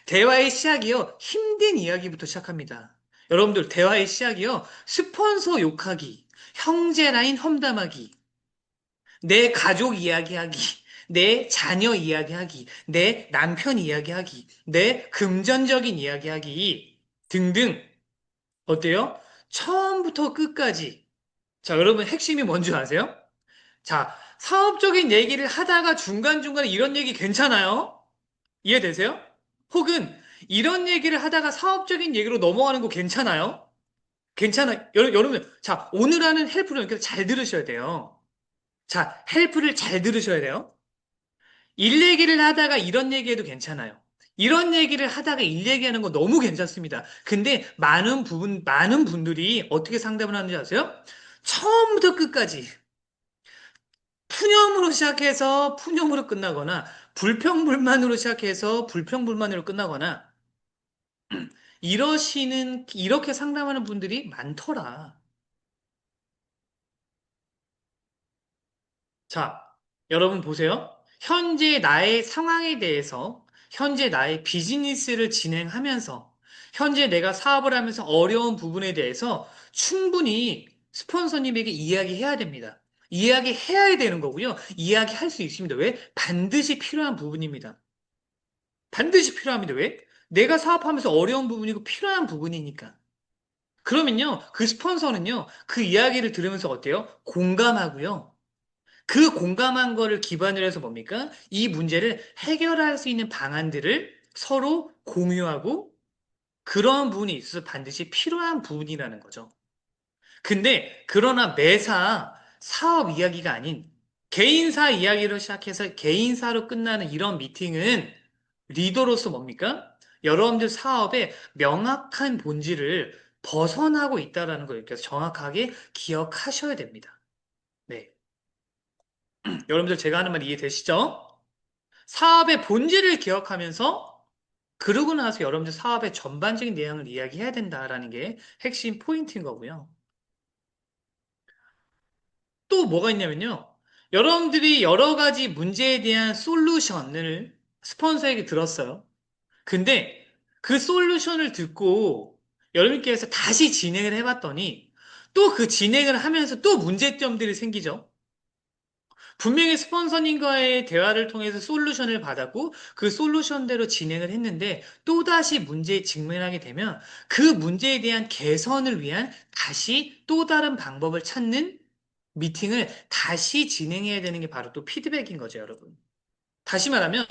대화의 시작이요, 힘든 이야기부터 시작합니다. 여러분들, 대화의 시작이요, 스폰서 욕하기, 형제 라인 험담하기, 내 가족 이야기하기, 내 자녀 이야기하기, 내 남편 이야기하기, 내 금전적인 이야기하기 등등. 어때요? 처음부터 끝까지. 자, 여러분 핵심이 뭔지 아세요? 자, 사업적인 얘기를 하다가 중간중간에 이런 얘기 괜찮아요? 이해되세요? 혹은 이런 얘기를 하다가 사업적인 얘기로 넘어가는 거 괜찮아요? 괜찮아요. 여러분, 자, 오늘 하는 헬프를 잘 들으셔야 돼요. 자, 헬프를 잘 들으셔야 돼요. 일 얘기를 하다가 이런 얘기해도 괜찮아요. 이런 얘기를 하다가 일 얘기하는 거 너무 괜찮습니다. 근데 많은 분들이 어떻게 상담을 하는지 아세요? 처음부터 끝까지 푸념으로 시작해서 푸념으로 끝나거나 불평불만으로 시작해서 불평불만으로 끝나거나 이렇게 상담하는 분들이 많더라. 자, 여러분 보세요. 현재 나의 상황에 대해서, 현재 나의 비즈니스를 진행하면서, 현재 내가 사업을 하면서 어려운 부분에 대해서 충분히 스폰서님에게 이야기해야 됩니다. 이야기해야 되는 거고요. 이야기할 수 있습니다. 왜? 반드시 필요한 부분입니다. 반드시 필요합니다. 왜? 내가 사업하면서 어려운 부분이고 필요한 부분이니까. 그러면요, 그 스폰서는요, 그 이야기를 들으면서 어때요? 공감하고요. 그 공감한 거를 기반으로 해서 뭡니까? 이 문제를 해결할 수 있는 방안들을 서로 공유하고 그러한 부분이 있어서 반드시 필요한 부분이라는 거죠. 근데 그러나 매사 사업 이야기가 아닌 개인사 이야기로 시작해서 개인사로 끝나는 이런 미팅은 리더로서 뭡니까? 여러분들 사업의 명확한 본질을 벗어나고 있다는 걸 이렇게 정확하게 기억하셔야 됩니다. 네. 여러분들 제가 하는 말 이해되시죠? 사업의 본질을 기억하면서 그러고 나서 여러분들 사업의 전반적인 내용을 이야기해야 된다라는 게 핵심 포인트인 거고요. 또 뭐가 있냐면요. 여러분들이 여러 가지 문제에 대한 솔루션을 스폰서에게 들었어요. 근데 그 솔루션을 듣고 여러분께서 다시 진행을 해봤더니 또 그 진행을 하면서 또 문제점들이 생기죠. 분명히 스폰서님과의 대화를 통해서 솔루션을 받았고 그 솔루션대로 진행을 했는데 또다시 문제에 직면하게 되면 그 문제에 대한 개선을 위한 다시 또 다른 방법을 찾는 미팅을 다시 진행해야 되는 게 바로 또 피드백인 거죠, 여러분. 다시 말하면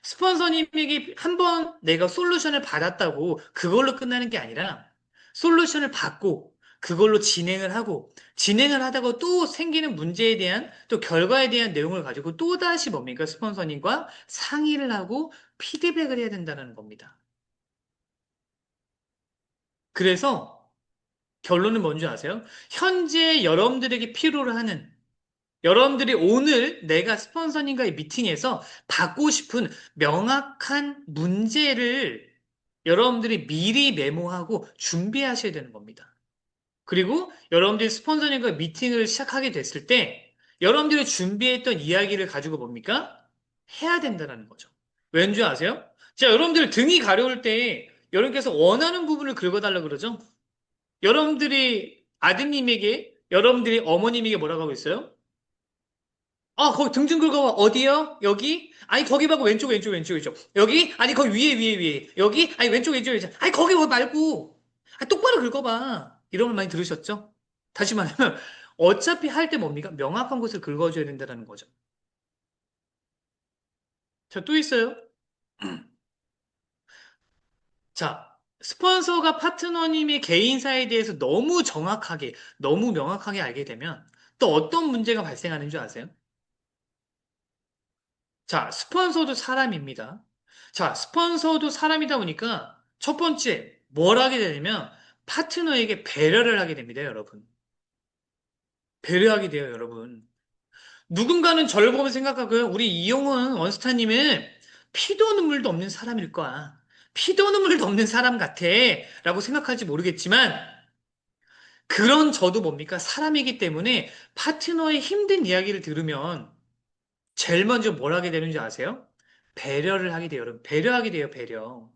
스폰서님에게 한 번 내가 솔루션을 받았다고 그걸로 끝나는 게 아니라 솔루션을 받고 그걸로 진행을 하고 진행을 하다가 또 생기는 문제에 대한 또 결과에 대한 내용을 가지고 또다시 뭡니까? 스폰서님과 상의를 하고 피드백을 해야 된다는 겁니다. 그래서 결론은 뭔지 아세요? 현재 여러분들에게 필요로 하는 여러분들이 오늘 내가 스폰서님과의 미팅에서 받고 싶은 명확한 문제를 여러분들이 미리 메모하고 준비하셔야 되는 겁니다. 그리고 여러분들이 스폰서님과 미팅을 시작하게 됐을 때 여러분들이 준비했던 이야기를 가지고 뭡니까? 해야 된다는 거죠. 왠지 아세요? 자, 여러분들 등이 가려울 때 여러분께서 원하는 부분을 긁어달라 그러죠? 여러분들이 아드님에게, 여러분들이 어머님에게 뭐라고 하고 있어요? 거기 등 좀 긁어봐. 어디요? 여기? 아니, 거기 말고 왼쪽, 왼쪽, 왼쪽, 왼쪽. 여기? 아니, 거기 위에, 위에, 위에. 여기? 아니, 왼쪽, 왼쪽, 왼쪽. 아니, 거기 말고. 똑바로 긁어봐. 이런 말 많이 들으셨죠? 다시 말하면, 어차피 할 때 뭡니까? 명확한 곳을 긁어줘야 된다는 거죠. 자, 또 있어요. 자, 스폰서가 파트너님의 개인사에 대해서 너무 정확하게, 너무 명확하게 알게 되면 또 어떤 문제가 발생하는 줄 아세요? 자, 스폰서도 사람입니다. 자, 스폰서도 사람이다 보니까 첫 번째, 뭘 하게 되냐면 파트너에게 배려를 하게 됩니다, 여러분. 배려하게 돼요, 여러분. 누군가는 저를 보면 생각하고요. 우리 이용훈 원스타님은 피도 눈물도 없는 사람일 거야. 피도 눈물도 없는 사람 같아. 라고 생각할지 모르겠지만 그런 저도 뭡니까? 사람이기 때문에 파트너의 힘든 이야기를 들으면 제일 먼저 뭘 하게 되는지 아세요? 배려를 하게 돼요, 여러분. 배려하게 돼요, 배려.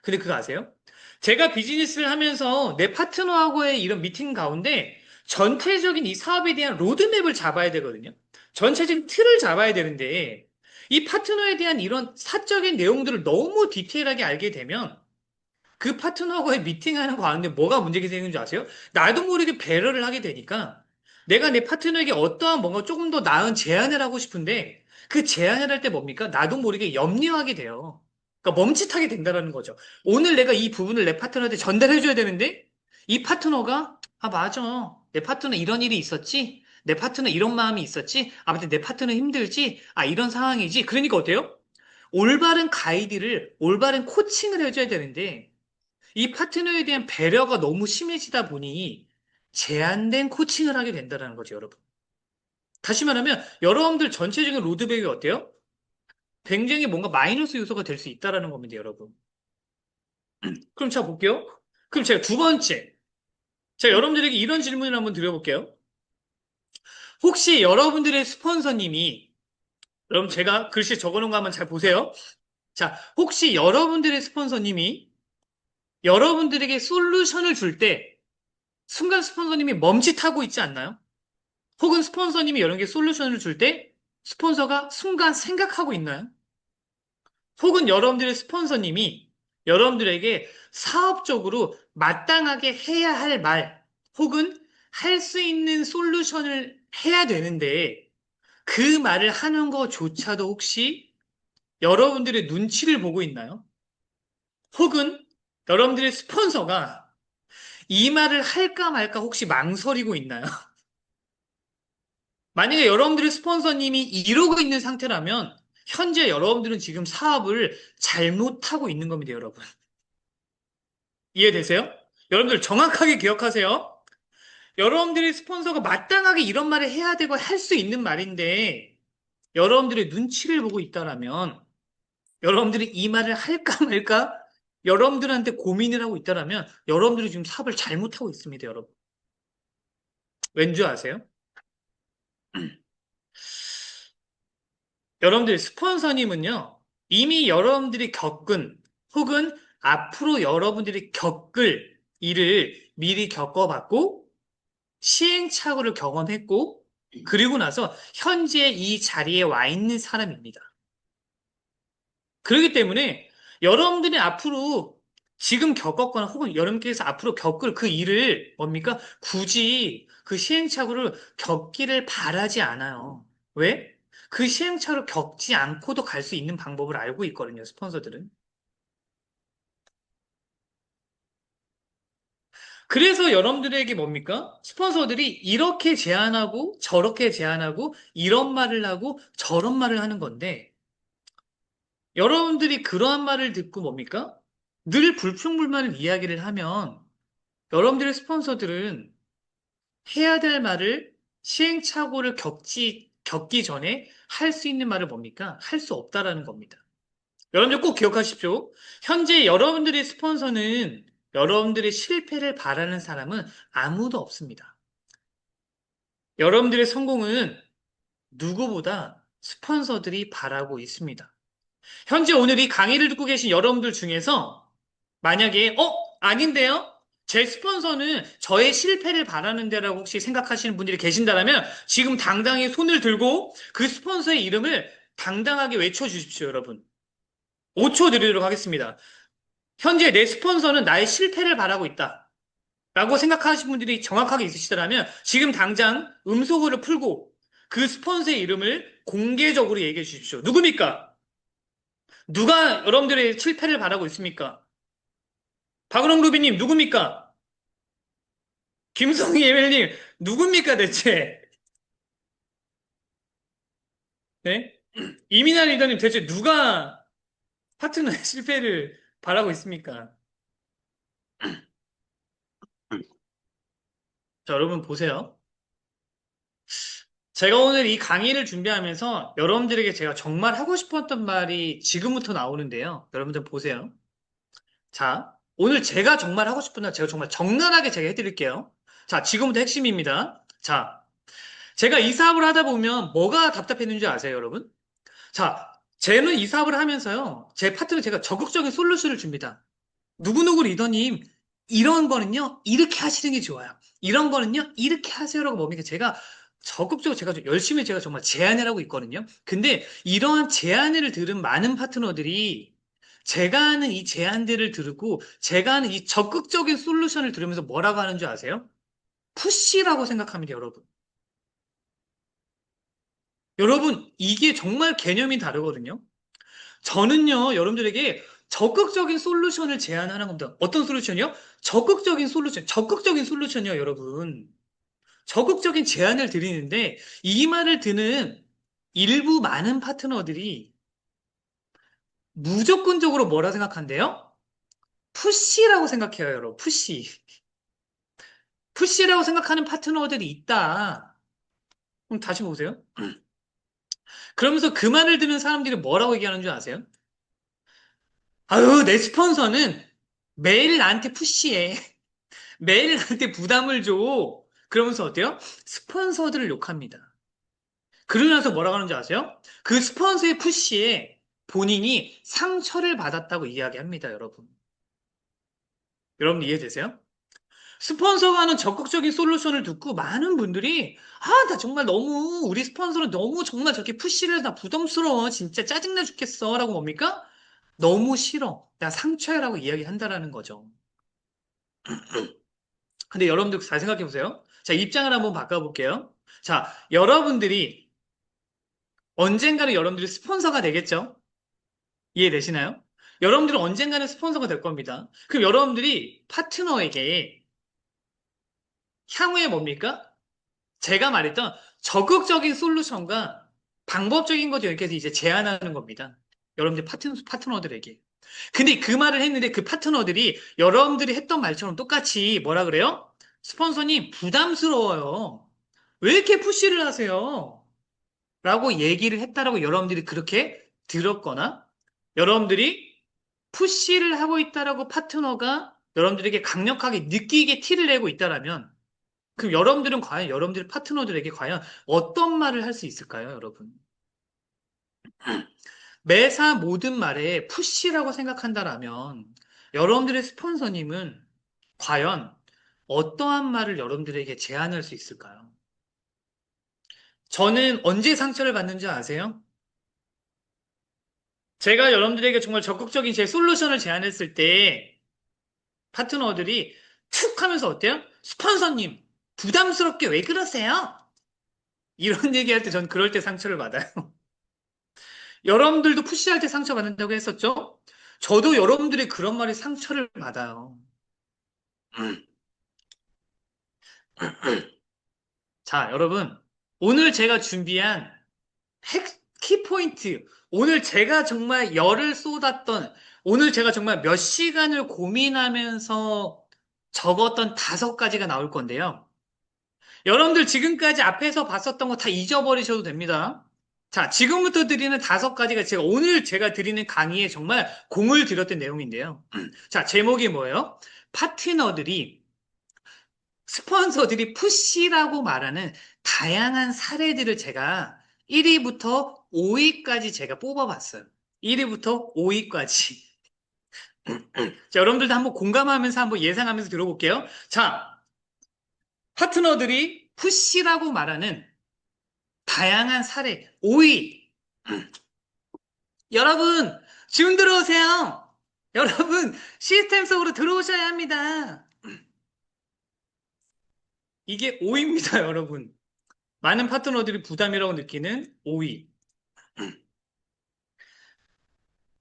근데 그거 아세요? 제가 비즈니스를 하면서 내 파트너하고의 이런 미팅 가운데 전체적인 이 사업에 대한 로드맵을 잡아야 되거든요. 전체적인 틀을 잡아야 되는데 이 파트너에 대한 이런 사적인 내용들을 너무 디테일하게 알게 되면 그 파트너하고의 미팅하는 가운데 뭐가 문제가 생기는 줄 아세요? 나도 모르게 배려를 하게 되니까 내가 내 파트너에게 어떠한 뭔가 조금 더 나은 제안을 하고 싶은데 그 제안을 할 때 뭡니까? 나도 모르게 염려하게 돼요. 그러니까 멈칫하게 된다는 거죠. 오늘 내가 이 부분을 내 파트너한테 전달해줘야 되는데 이 파트너가 맞아. 내 파트너 이런 일이 있었지? 내 파트너 이런 마음이 있었지? 아무튼 내 파트너 힘들지? 이런 상황이지? 그러니까 어때요? 올바른 가이드를, 올바른 코칭을 해줘야 되는데 이 파트너에 대한 배려가 너무 심해지다 보니 제한된 코칭을 하게 된다는 거죠, 여러분. 다시 말하면 여러분들 전체적인 로드맵이 어때요? 굉장히 뭔가 마이너스 요소가 될 수 있다는 겁니다, 여러분. 그럼 자 볼게요. 그럼 제가 두 번째, 자 여러분들에게 이런 질문을 한번 드려볼게요. 혹시 여러분들의 스폰서님이, 여러분 제가 글씨 적어놓은 거 한번 잘 보세요. 자, 혹시 여러분들의 스폰서님이 여러분들에게 솔루션을 줄 때 순간 스폰서님이 멈칫하고 있지 않나요? 혹은 스폰서님이 여러 개 솔루션을 줄 때 스폰서가 순간 생각하고 있나요? 혹은 여러분들의 스폰서님이 여러분들에게 사업적으로 마땅하게 해야 할 말, 혹은 할 수 있는 솔루션을 해야 되는데 그 말을 하는 것조차도 혹시 여러분들의 눈치를 보고 있나요? 혹은 여러분들의 스폰서가 이 말을 할까 말까 혹시 망설이고 있나요? 만약에 여러분들의 스폰서님이 이러고 있는 상태라면 현재 여러분들은 지금 사업을 잘못하고 있는 겁니다, 여러분. 이해되세요? 여러분들 정확하게 기억하세요. 여러분들의 스폰서가 마땅하게 이런 말을 해야 되고 할 수 있는 말인데 여러분들의 눈치를 보고 있다라면 여러분들이 이 말을 할까 말까 여러분들한테 고민을 하고 있다라면 여러분들이 지금 사업을 잘못하고 있습니다, 여러분. 왠지 아세요? 여러분들 스폰서님은요, 이미 여러분들이 겪은 혹은 앞으로 여러분들이 겪을 일을 미리 겪어봤고 시행착오를 경험했고 그리고 나서 현재 이 자리에 와 있는 사람입니다. 그렇기 때문에 여러분들이 앞으로 지금 겪었거나 혹은 여러분께서 앞으로 겪을 그 일을 뭡니까? 굳이 그 시행착오를 겪기를 바라지 않아요. 왜? 그 시행착오를 겪지 않고도 갈 수 있는 방법을 알고 있거든요, 스폰서들은. 그래서 여러분들에게 뭡니까? 스폰서들이 이렇게 제안하고 저렇게 제안하고 이런 말을 하고 저런 말을 하는 건데 여러분들이 그러한 말을 듣고 뭡니까? 늘 불평불만을 이야기를 하면 여러분들의 스폰서들은 해야 될 말을 시행착오를 겪기 전에 할 수 있는 말을 뭡니까? 할 수 없다라는 겁니다. 여러분들 꼭 기억하십시오. 현재 여러분들의 스폰서는 여러분들의 실패를 바라는 사람은 아무도 없습니다. 여러분들의 성공은 누구보다 스폰서들이 바라고 있습니다. 현재 오늘 이 강의를 듣고 계신 여러분들 중에서 만약에 아닌데요? 제 스폰서는 저의 실패를 바라는데라고 혹시 생각하시는 분들이 계신다면 지금 당당히 손을 들고 그 스폰서의 이름을 당당하게 외쳐주십시오, 여러분. 5초 드리도록 하겠습니다. 현재 내 스폰서는 나의 실패를 바라고 있다. 라고 생각하시는 분들이 정확하게 있으시더라면 지금 당장 음소거를 풀고 그 스폰서의 이름을 공개적으로 얘기해 주십시오. 누굽니까? 누가 여러분들의 실패를 바라고 있습니까? 박은홍 루비님 누굽니까? 김성희 예멜님 누굽니까 대체? 네? 이민아 리더님 대체 누가 파트너의 실패를 바라고 있습니까? 자, 여러분 보세요. 제가 오늘 이 강의를 준비하면서 여러분들에게 제가 정말 하고 싶었던 말이 지금부터 나오는데요. 여러분들 보세요. 자, 오늘 제가 정말 하고 싶은 말 제가 정말 적나라하게 제가 해드릴게요. 자, 지금부터 핵심입니다. 자, 제가 이 사업을 하다 보면 뭐가 답답했는지 아세요, 여러분? 자, 쟤는 이 사업을 하면서요, 제 파트너 제가 적극적인 솔루션을 줍니다. 누구누구 리더님, 이런 거는요, 이렇게 하시는 게 좋아요. 이런 거는요, 이렇게 하세요라고 뭡니까? 제가 적극적으로 제가 좀 열심히 제가 정말 제안을 하고 있거든요. 근데 이러한 제안을 들은 많은 파트너들이 제가 하는 이 제안들을 들고 제가 하는 이 적극적인 솔루션을 들으면서 뭐라고 하는 줄 아세요? 푸시라고 생각합니다, 여러분. 여러분, 이게 정말 개념이 다르거든요. 저는요, 여러분들에게 적극적인 솔루션을 제안하는 겁니다. 어떤 솔루션이요? 적극적인 솔루션이요, 여러분. 적극적인 제안을 드리는데, 이 말을 듣는 일부 많은 파트너들이 무조건적으로 뭐라 생각한대요? 푸시라고 생각해요, 여러분. 푸시. 푸시라고 생각하는 파트너들이 있다. 그럼 다시 보세요. 그러면서 그 말을 듣는 사람들이 뭐라고 얘기하는 줄 아세요? 아유, 내 스폰서는 매일 나한테 푸시해. 매일 나한테 부담을 줘. 그러면서 어때요? 스폰서들을 욕합니다. 그러고 나서 뭐라고 하는지 아세요? 그 스폰서의 푸시에 본인이 상처를 받았다고 이야기합니다, 여러분. 여러분 이해되세요? 스폰서가 하는 적극적인 솔루션을 듣고 많은 분들이 나 정말 너무 우리 스폰서는 너무 정말 저렇게 푸시를 해서 나 부담스러워. 진짜 짜증나 죽겠어. 라고 뭡니까? 너무 싫어. 나 상처야라고 이야기한다라는 거죠. 근데 여러분들 잘 생각해 보세요. 자, 입장을 한번 바꿔볼게요. 자, 여러분들이 언젠가는 여러분들이 스폰서가 되겠죠? 이해되시나요? 여러분들은 언젠가는 스폰서가 될 겁니다. 그럼 여러분들이 파트너에게 향후에 뭡니까? 제가 말했던 적극적인 솔루션과 방법적인 것을 이렇게 해서 이제 제안하는 겁니다. 여러분들 파트너들에게. 근데 그 말을 했는데 그 파트너들이 여러분들이 했던 말처럼 똑같이 뭐라 그래요? 스폰서님 부담스러워요. 왜 이렇게 푸시를 하세요? 라고 얘기를 했다라고 여러분들이 그렇게 들었거나 여러분들이 푸시를 하고 있다라고 파트너가 여러분들에게 강력하게 느끼게 티를 내고 있다라면 그럼 여러분들은 과연 여러분들의 파트너들에게 과연 어떤 말을 할 수 있을까요, 여러분? 매사 모든 말에 푸시라고 생각한다라면 여러분들의 스폰서님은 과연 어떠한 말을 여러분들에게 제안할 수 있을까요? 저는 언제 상처를 받는지 아세요? 제가 여러분들에게 정말 적극적인 제 솔루션을 제안했을 때 파트너들이 툭 하면서 어때요? 스폰서님, 부담스럽게 왜 그러세요? 이런 얘기할 때 전 그럴 때 상처를 받아요. 여러분들도 푸시할 때 상처받는다고 했었죠? 저도 여러분들의 그런 말에 상처를 받아요. 자, 여러분. 오늘 제가 준비한 키포인트. 오늘 제가 정말 열을 쏟았던, 오늘 제가 정말 몇 시간을 고민하면서 적었던 5가지가 나올 건데요. 여러분들 지금까지 앞에서 봤었던 거 다 잊어버리셔도 됩니다. 자, 지금부터 드리는 5가지가 오늘 제가 드리는 강의에 정말 공을 들였던 내용인데요. 자, 제목이 뭐예요? 파트너들이, 스폰서들이 푸시라고 말하는 다양한 사례들을 제가 1위부터 5위까지 제가 뽑아봤어요. 1위부터 5위까지. 자, 여러분들도 한번 공감하면서 한번 예상하면서 들어볼게요. 자, 파트너들이 푸시라고 말하는 다양한 사례 5위. 여러분, 지금 들어오세요. 여러분, 시스템 속으로 들어오셔야 합니다. 이게 5위입니다, 여러분. 많은 파트너들이 부담이라고 느끼는 5위.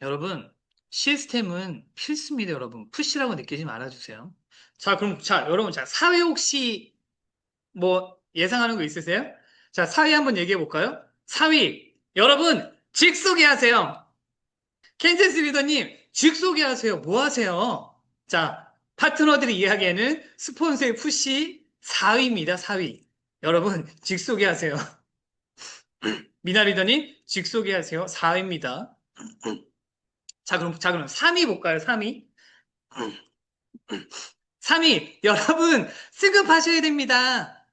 여러분, 시스템은 필수입니다, 여러분. 푸시라고 느끼지 말아주세요. 자, 그럼, 자, 여러분, 자, 4위 혹시 뭐 예상하는 거 있으세요? 자, 4위 한번 얘기해 볼까요? 4위. 여러분, 직소개 하세요. 캔세스 리더님, 직소개 하세요. 뭐 하세요? 자, 파트너들이 이야기하는 스폰서의 푸시 4위입니다, 4위. 여러분, 직소개 하세요. 미나 리더님, 직소개 하세요. 4위입니다. 자, 그럼 3위 볼까요? 3위. 3위. 여러분, 승급하셔야 됩니다.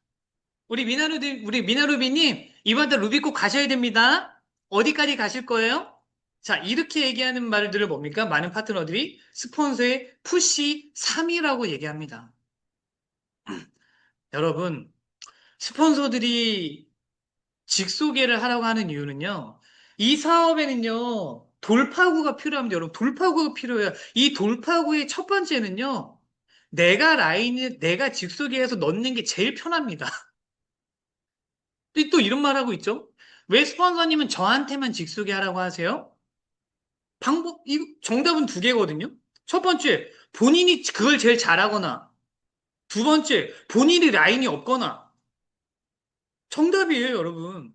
우리 미나루비님, 이번 달 루비 꼭 가셔야 됩니다. 어디까지 가실 거예요? 자, 이렇게 얘기하는 말들을 뭡니까? 많은 파트너들이 스폰서의 푸시 3위라고 얘기합니다. 여러분, 스폰서들이 직소개를 하라고 하는 이유는요, 이 사업에는요, 돌파구가 필요합니다. 여러분, 돌파구가 필요해요. 이 돌파구의 첫 번째는요, 내가 직소개해서 넣는 게 제일 편합니다. 또 이런 말 하고 있죠? 왜 스폰서님은 저한테만 직소개 하라고 하세요? 정답은 2개거든요? 첫 번째, 본인이 그걸 제일 잘하거나, 두 번째, 본인이 라인이 없거나. 정답이에요, 여러분.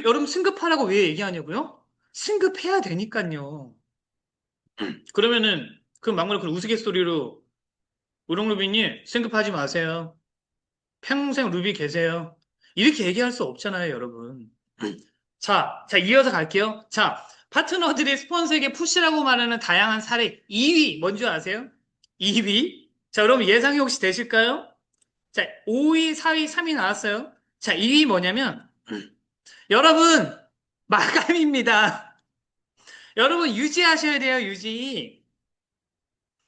여러분 승급하라고 왜 얘기하냐고요? 승급해야 되니까요. 그러면은, 그 막말 그 우스갯소리로, 우렁루비님, 승급하지 마세요. 평생 루비 계세요. 이렇게 얘기할 수 없잖아요, 여러분. 자, 이어서 갈게요. 자, 파트너들이 스폰서에게 푸시라고 말하는 다양한 사례 2위, 뭔지 아세요? 2위. 자, 여러분 예상이 혹시 되실까요? 자, 5위, 4위, 3위 나왔어요. 자, 2위 뭐냐면, 여러분, 마감입니다. 여러분, 유지하셔야 돼요, 유지.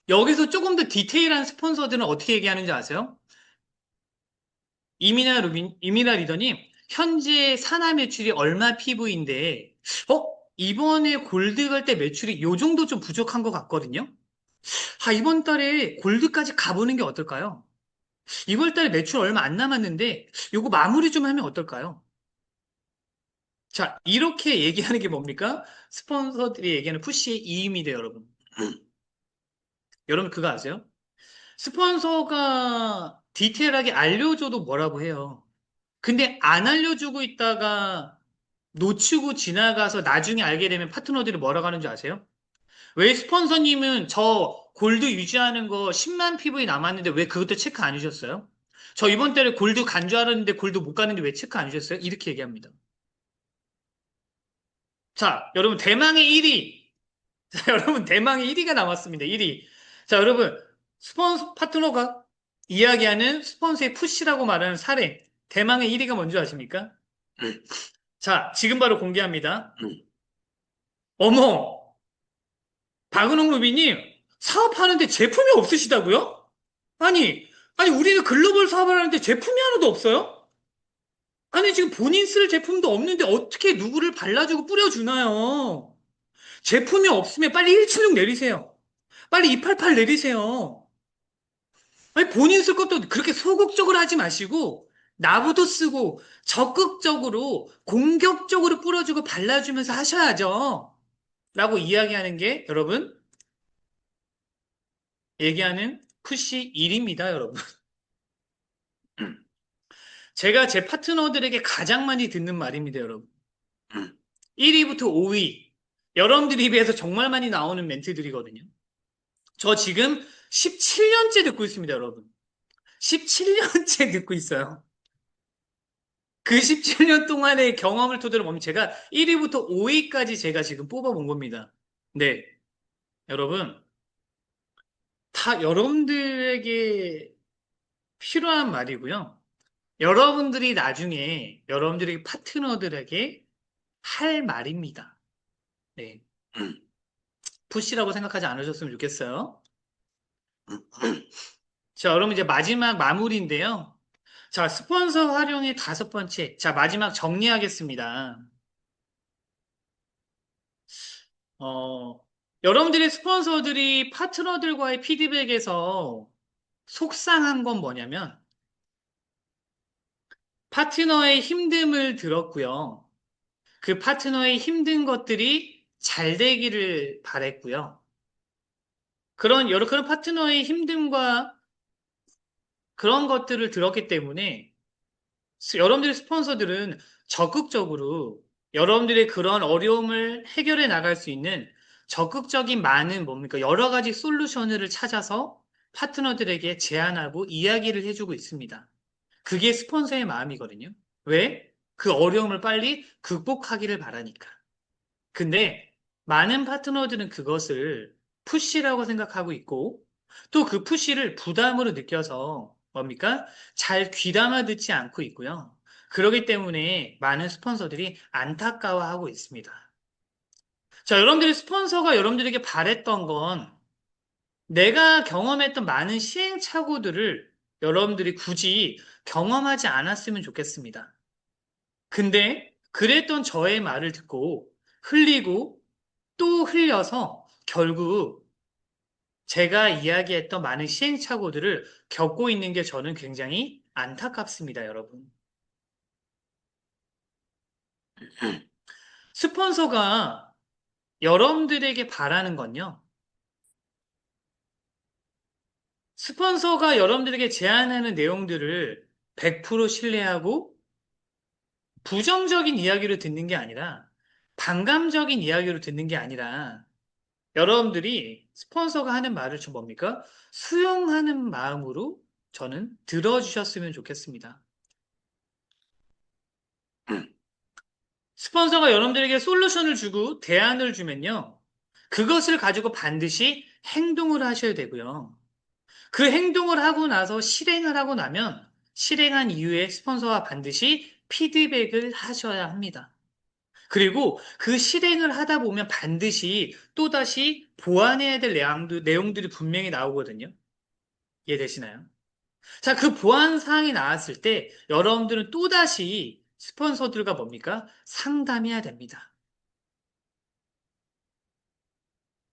여기서 조금 더 디테일한 스폰서들은 어떻게 얘기하는지 아세요? 이미나 리더님, 현재 산하 매출이 얼마 PV인데, 이번에 골드 갈 때 매출이 요 정도 좀 부족한 것 같거든요? 이번 달에 골드까지 가보는 게 어떨까요? 이번 달에 매출 얼마 안 남았는데, 요거 마무리 좀 하면 어떨까요? 자, 이렇게 얘기하는 게 뭡니까? 스폰서들이 얘기하는 푸시의 이임이다, 여러분. 여러분, 그거 아세요? 스폰서가 디테일하게 알려줘도 뭐라고 해요. 근데 안 알려주고 있다가 놓치고 지나가서 나중에 알게 되면 파트너들이 뭐라고 하는 줄 아세요? 왜 스폰서님은 저 골드 유지하는 거 10만 PV 남았는데 왜 그것도 체크 안 해주셨어요? 저 이번 달에 골드 간 줄 알았는데 골드 못 가는데 왜 체크 안 해주셨어요? 이렇게 얘기합니다. 자, 여러분 대망의 1위. 자, 여러분 대망의 1위가 남았습니다. 1위. 자, 여러분 스폰서 파트너가 이야기하는 스폰서의 푸시라고 말하는 사례. 대망의 1위가 뭔지 아십니까? 자, 지금 바로 공개합니다. 어머, 박은홍 루비님, 사업하는데 제품이 없으시다고요? 아니, 우리는 글로벌 사업을 하는데 제품이 하나도 없어요? 아니, 지금 본인 쓸 제품도 없는데 어떻게 누구를 발라주고 뿌려주나요? 제품이 없으면 빨리 176 내리세요. 빨리 288 내리세요. 아니, 본인 쓸 것도 그렇게 소극적으로 하지 마시고, 나부도 쓰고, 적극적으로, 공격적으로 뿌려주고 발라주면서 하셔야죠. 라고 이야기하는 게, 여러분, 얘기하는 푸시 1입니다, 여러분. 제가 제 파트너들에게 가장 많이 듣는 말입니다, 여러분. 1위부터 5위. 여러분들 입에서 정말 많이 나오는 멘트들이거든요. 저 지금 17년째 듣고 있습니다, 여러분. 17년째 듣고 있어요. 그 17년 동안의 경험을 토대로 보면 제가 1위부터 5위까지 제가 지금 뽑아본 겁니다. 네. 여러분, 다 여러분들에게 필요한 말이고요. 여러분들이 나중에 여러분들의 파트너들에게 할 말입니다. 네. 푸시라고 생각하지 않으셨으면 좋겠어요. 자, 여러분 이제 마지막 마무리인데요. 자, 스폰서 활용의 5번째. 자, 마지막 정리하겠습니다. 어, 여러분들의 스폰서들이 파트너들과의 피드백에서 속상한 건 뭐냐면, 파트너의 힘듦을 들었고요. 그 파트너의 힘든 것들이 잘 되기를 바랬고요. 그런 파트너의 힘듦과 그런 것들을 들었기 때문에 여러분들의 스폰서들은 적극적으로 여러분들의 그런 어려움을 해결해 나갈 수 있는 적극적인 많은 뭡니까? 여러 가지 솔루션을 찾아서 파트너들에게 제안하고 이야기를 해주고 있습니다. 그게 스폰서의 마음이거든요. 왜? 그 어려움을 빨리 극복하기를 바라니까. 근데 많은 파트너들은 그것을 푸시라고 생각하고 있고 또 그 푸시를 부담으로 느껴서 뭡니까? 잘 귀담아 듣지 않고 있고요. 그렇기 때문에 많은 스폰서들이 안타까워하고 있습니다. 자, 여러분들이 스폰서가 여러분들에게 바랬던 건 내가 경험했던 많은 시행착오들을 여러분들이 굳이 경험하지 않았으면 좋겠습니다. 근데 그랬던 저의 말을 듣고 흘리고 또 흘려서 결국 제가 이야기했던 많은 시행착오들을 겪고 있는 게 저는 굉장히 안타깝습니다, 여러분. 스폰서가 여러분들에게 바라는 건요. 스폰서가 여러분들에게 제안하는 내용들을 100% 신뢰하고 부정적인 이야기를 듣는 게 아니라 반감적인 이야기를 듣는 게 아니라 여러분들이 스폰서가 하는 말을 좀 뭡니까? 수용하는 마음으로 저는 들어주셨으면 좋겠습니다. 스폰서가 여러분들에게 솔루션을 주고 대안을 주면요. 그것을 가지고 반드시 행동을 하셔야 되고요. 그 행동을 하고 나서 실행을 하고 나면 실행한 이후에 스폰서와 반드시 피드백을 하셔야 합니다. 그리고 그 실행을 하다 보면 반드시 또다시 보완해야 될 내용들이 분명히 나오거든요. 이해되시나요? 자, 그 보완 사항이 나왔을 때 여러분들은 또다시 스폰서들과 뭡니까? 상담해야 됩니다.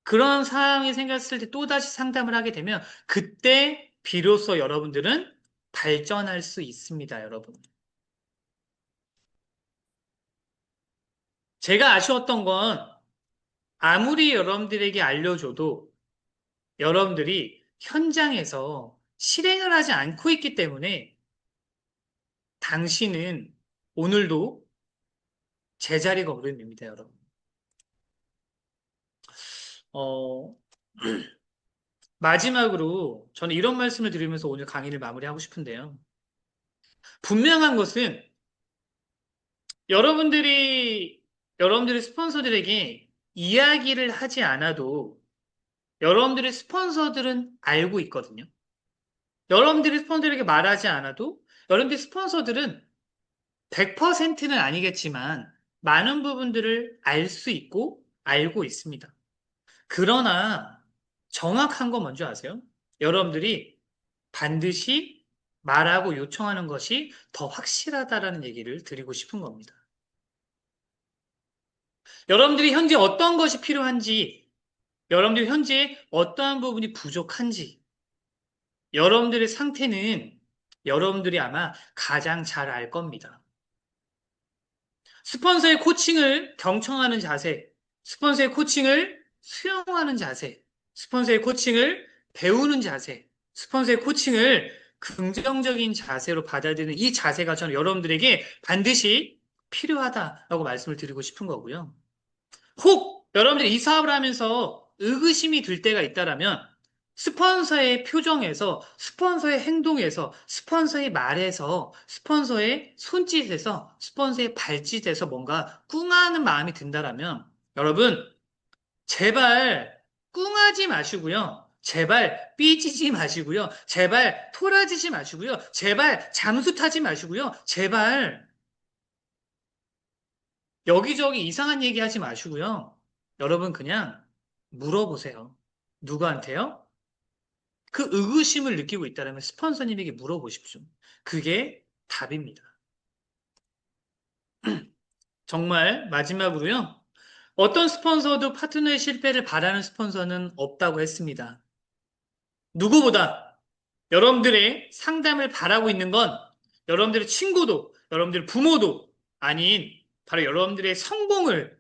그런 상황이 생겼을 때 또다시 상담을 하게 되면 그때 비로소 여러분들은 발전할 수 있습니다, 여러분. 제가 아쉬웠던 건 아무리 여러분들에게 알려줘도 여러분들이 현장에서 실행을 하지 않고 있기 때문에 당신은 오늘도 제자리가 어른입니다, 여러분. 어, 마지막으로 저는 이런 말씀을 드리면서 오늘 강의를 마무리하고 싶은데요. 분명한 것은 여러분들이 여러분들의 스폰서들에게 이야기를 하지 않아도 여러분들의 스폰서들은 알고 있거든요. 여러분들이 스폰서들에게 말하지 않아도 여러분들의 스폰서들은 100%는 아니겠지만 많은 부분들을 알 수 있고 알고 있습니다. 그러나 정확한 거 먼저 아세요? 여러분들이 반드시 말하고 요청하는 것이 더 확실하다라는 얘기를 드리고 싶은 겁니다. 여러분들이 현재 어떤 것이 필요한지 여러분들 현재 어떠한 부분이 부족한지, 여러분들의 상태는 여러분들이 아마 가장 잘 알 겁니다. 스폰서의 코칭을 경청하는 자세, 스폰서의 코칭을 수용하는 자세, 스폰서의 코칭을 배우는 자세, 스폰서의 코칭을 긍정적인 자세로 받아들이는 이 자세가 저는 여러분들에게 반드시 필요하다라고 말씀을 드리고 싶은 거고요. 혹 여러분들이 이 사업을 하면서 의구심이 들 때가 있다라면 스폰서의 표정에서, 스폰서의 행동에서, 스폰서의 말에서, 스폰서의 손짓에서, 스폰서의 발짓에서 뭔가 꿍하는 마음이 든다라면 여러분 제발 꿍하지 마시고요. 제발 삐지지 마시고요. 제발 토라지지 마시고요. 제발 잠수 타지 마시고요. 제발 여기저기 이상한 얘기 하지 마시고요. 여러분 그냥 물어보세요. 누구한테요? 그 의구심을 느끼고 있다면 스폰서님에게 물어보십시오. 그게 답입니다. 정말 마지막으로요. 어떤 스폰서도 파트너의 실패를 바라는 스폰서는 없다고 했습니다. 누구보다 여러분들의 상담을 바라고 있는 건 여러분들의 친구도, 여러분들의 부모도 아닌 바로 여러분들의 성공을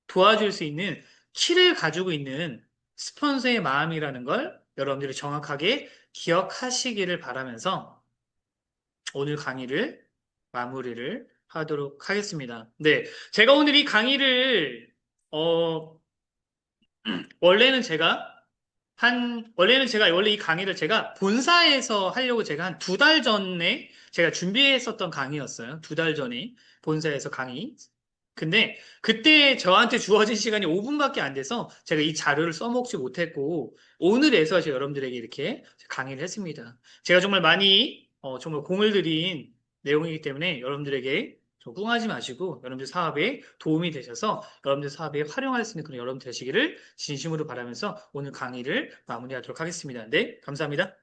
도와줄 수 있는 키를 가지고 있는 스폰서의 마음이라는 걸 여러분들이 정확하게 기억하시기를 바라면서 오늘 강의를 마무리를 하도록 하겠습니다. 네, 제가 오늘 이 강의를 원래는 제가 원래 이 강의를 제가 본사에서 하려고 제가 한 2달 전에 제가 준비했었던 강의였어요. 2달 전에 본사에서 강의. 근데 그때 저한테 주어진 시간이 5분밖에 안 돼서 제가 이 자료를 써먹지 못했고 오늘에서 제가 여러분들에게 이렇게 강의를 했습니다. 제가 정말 많이 정말 공을 들인 내용이기 때문에 여러분들에게 좀 꿍하지 마시고 여러분들 사업에 도움이 되셔서 여러분들 사업에 활용할 수 있는 그런 여러분 되시기를 진심으로 바라면서 오늘 강의를 마무리하도록 하겠습니다. 네, 감사합니다.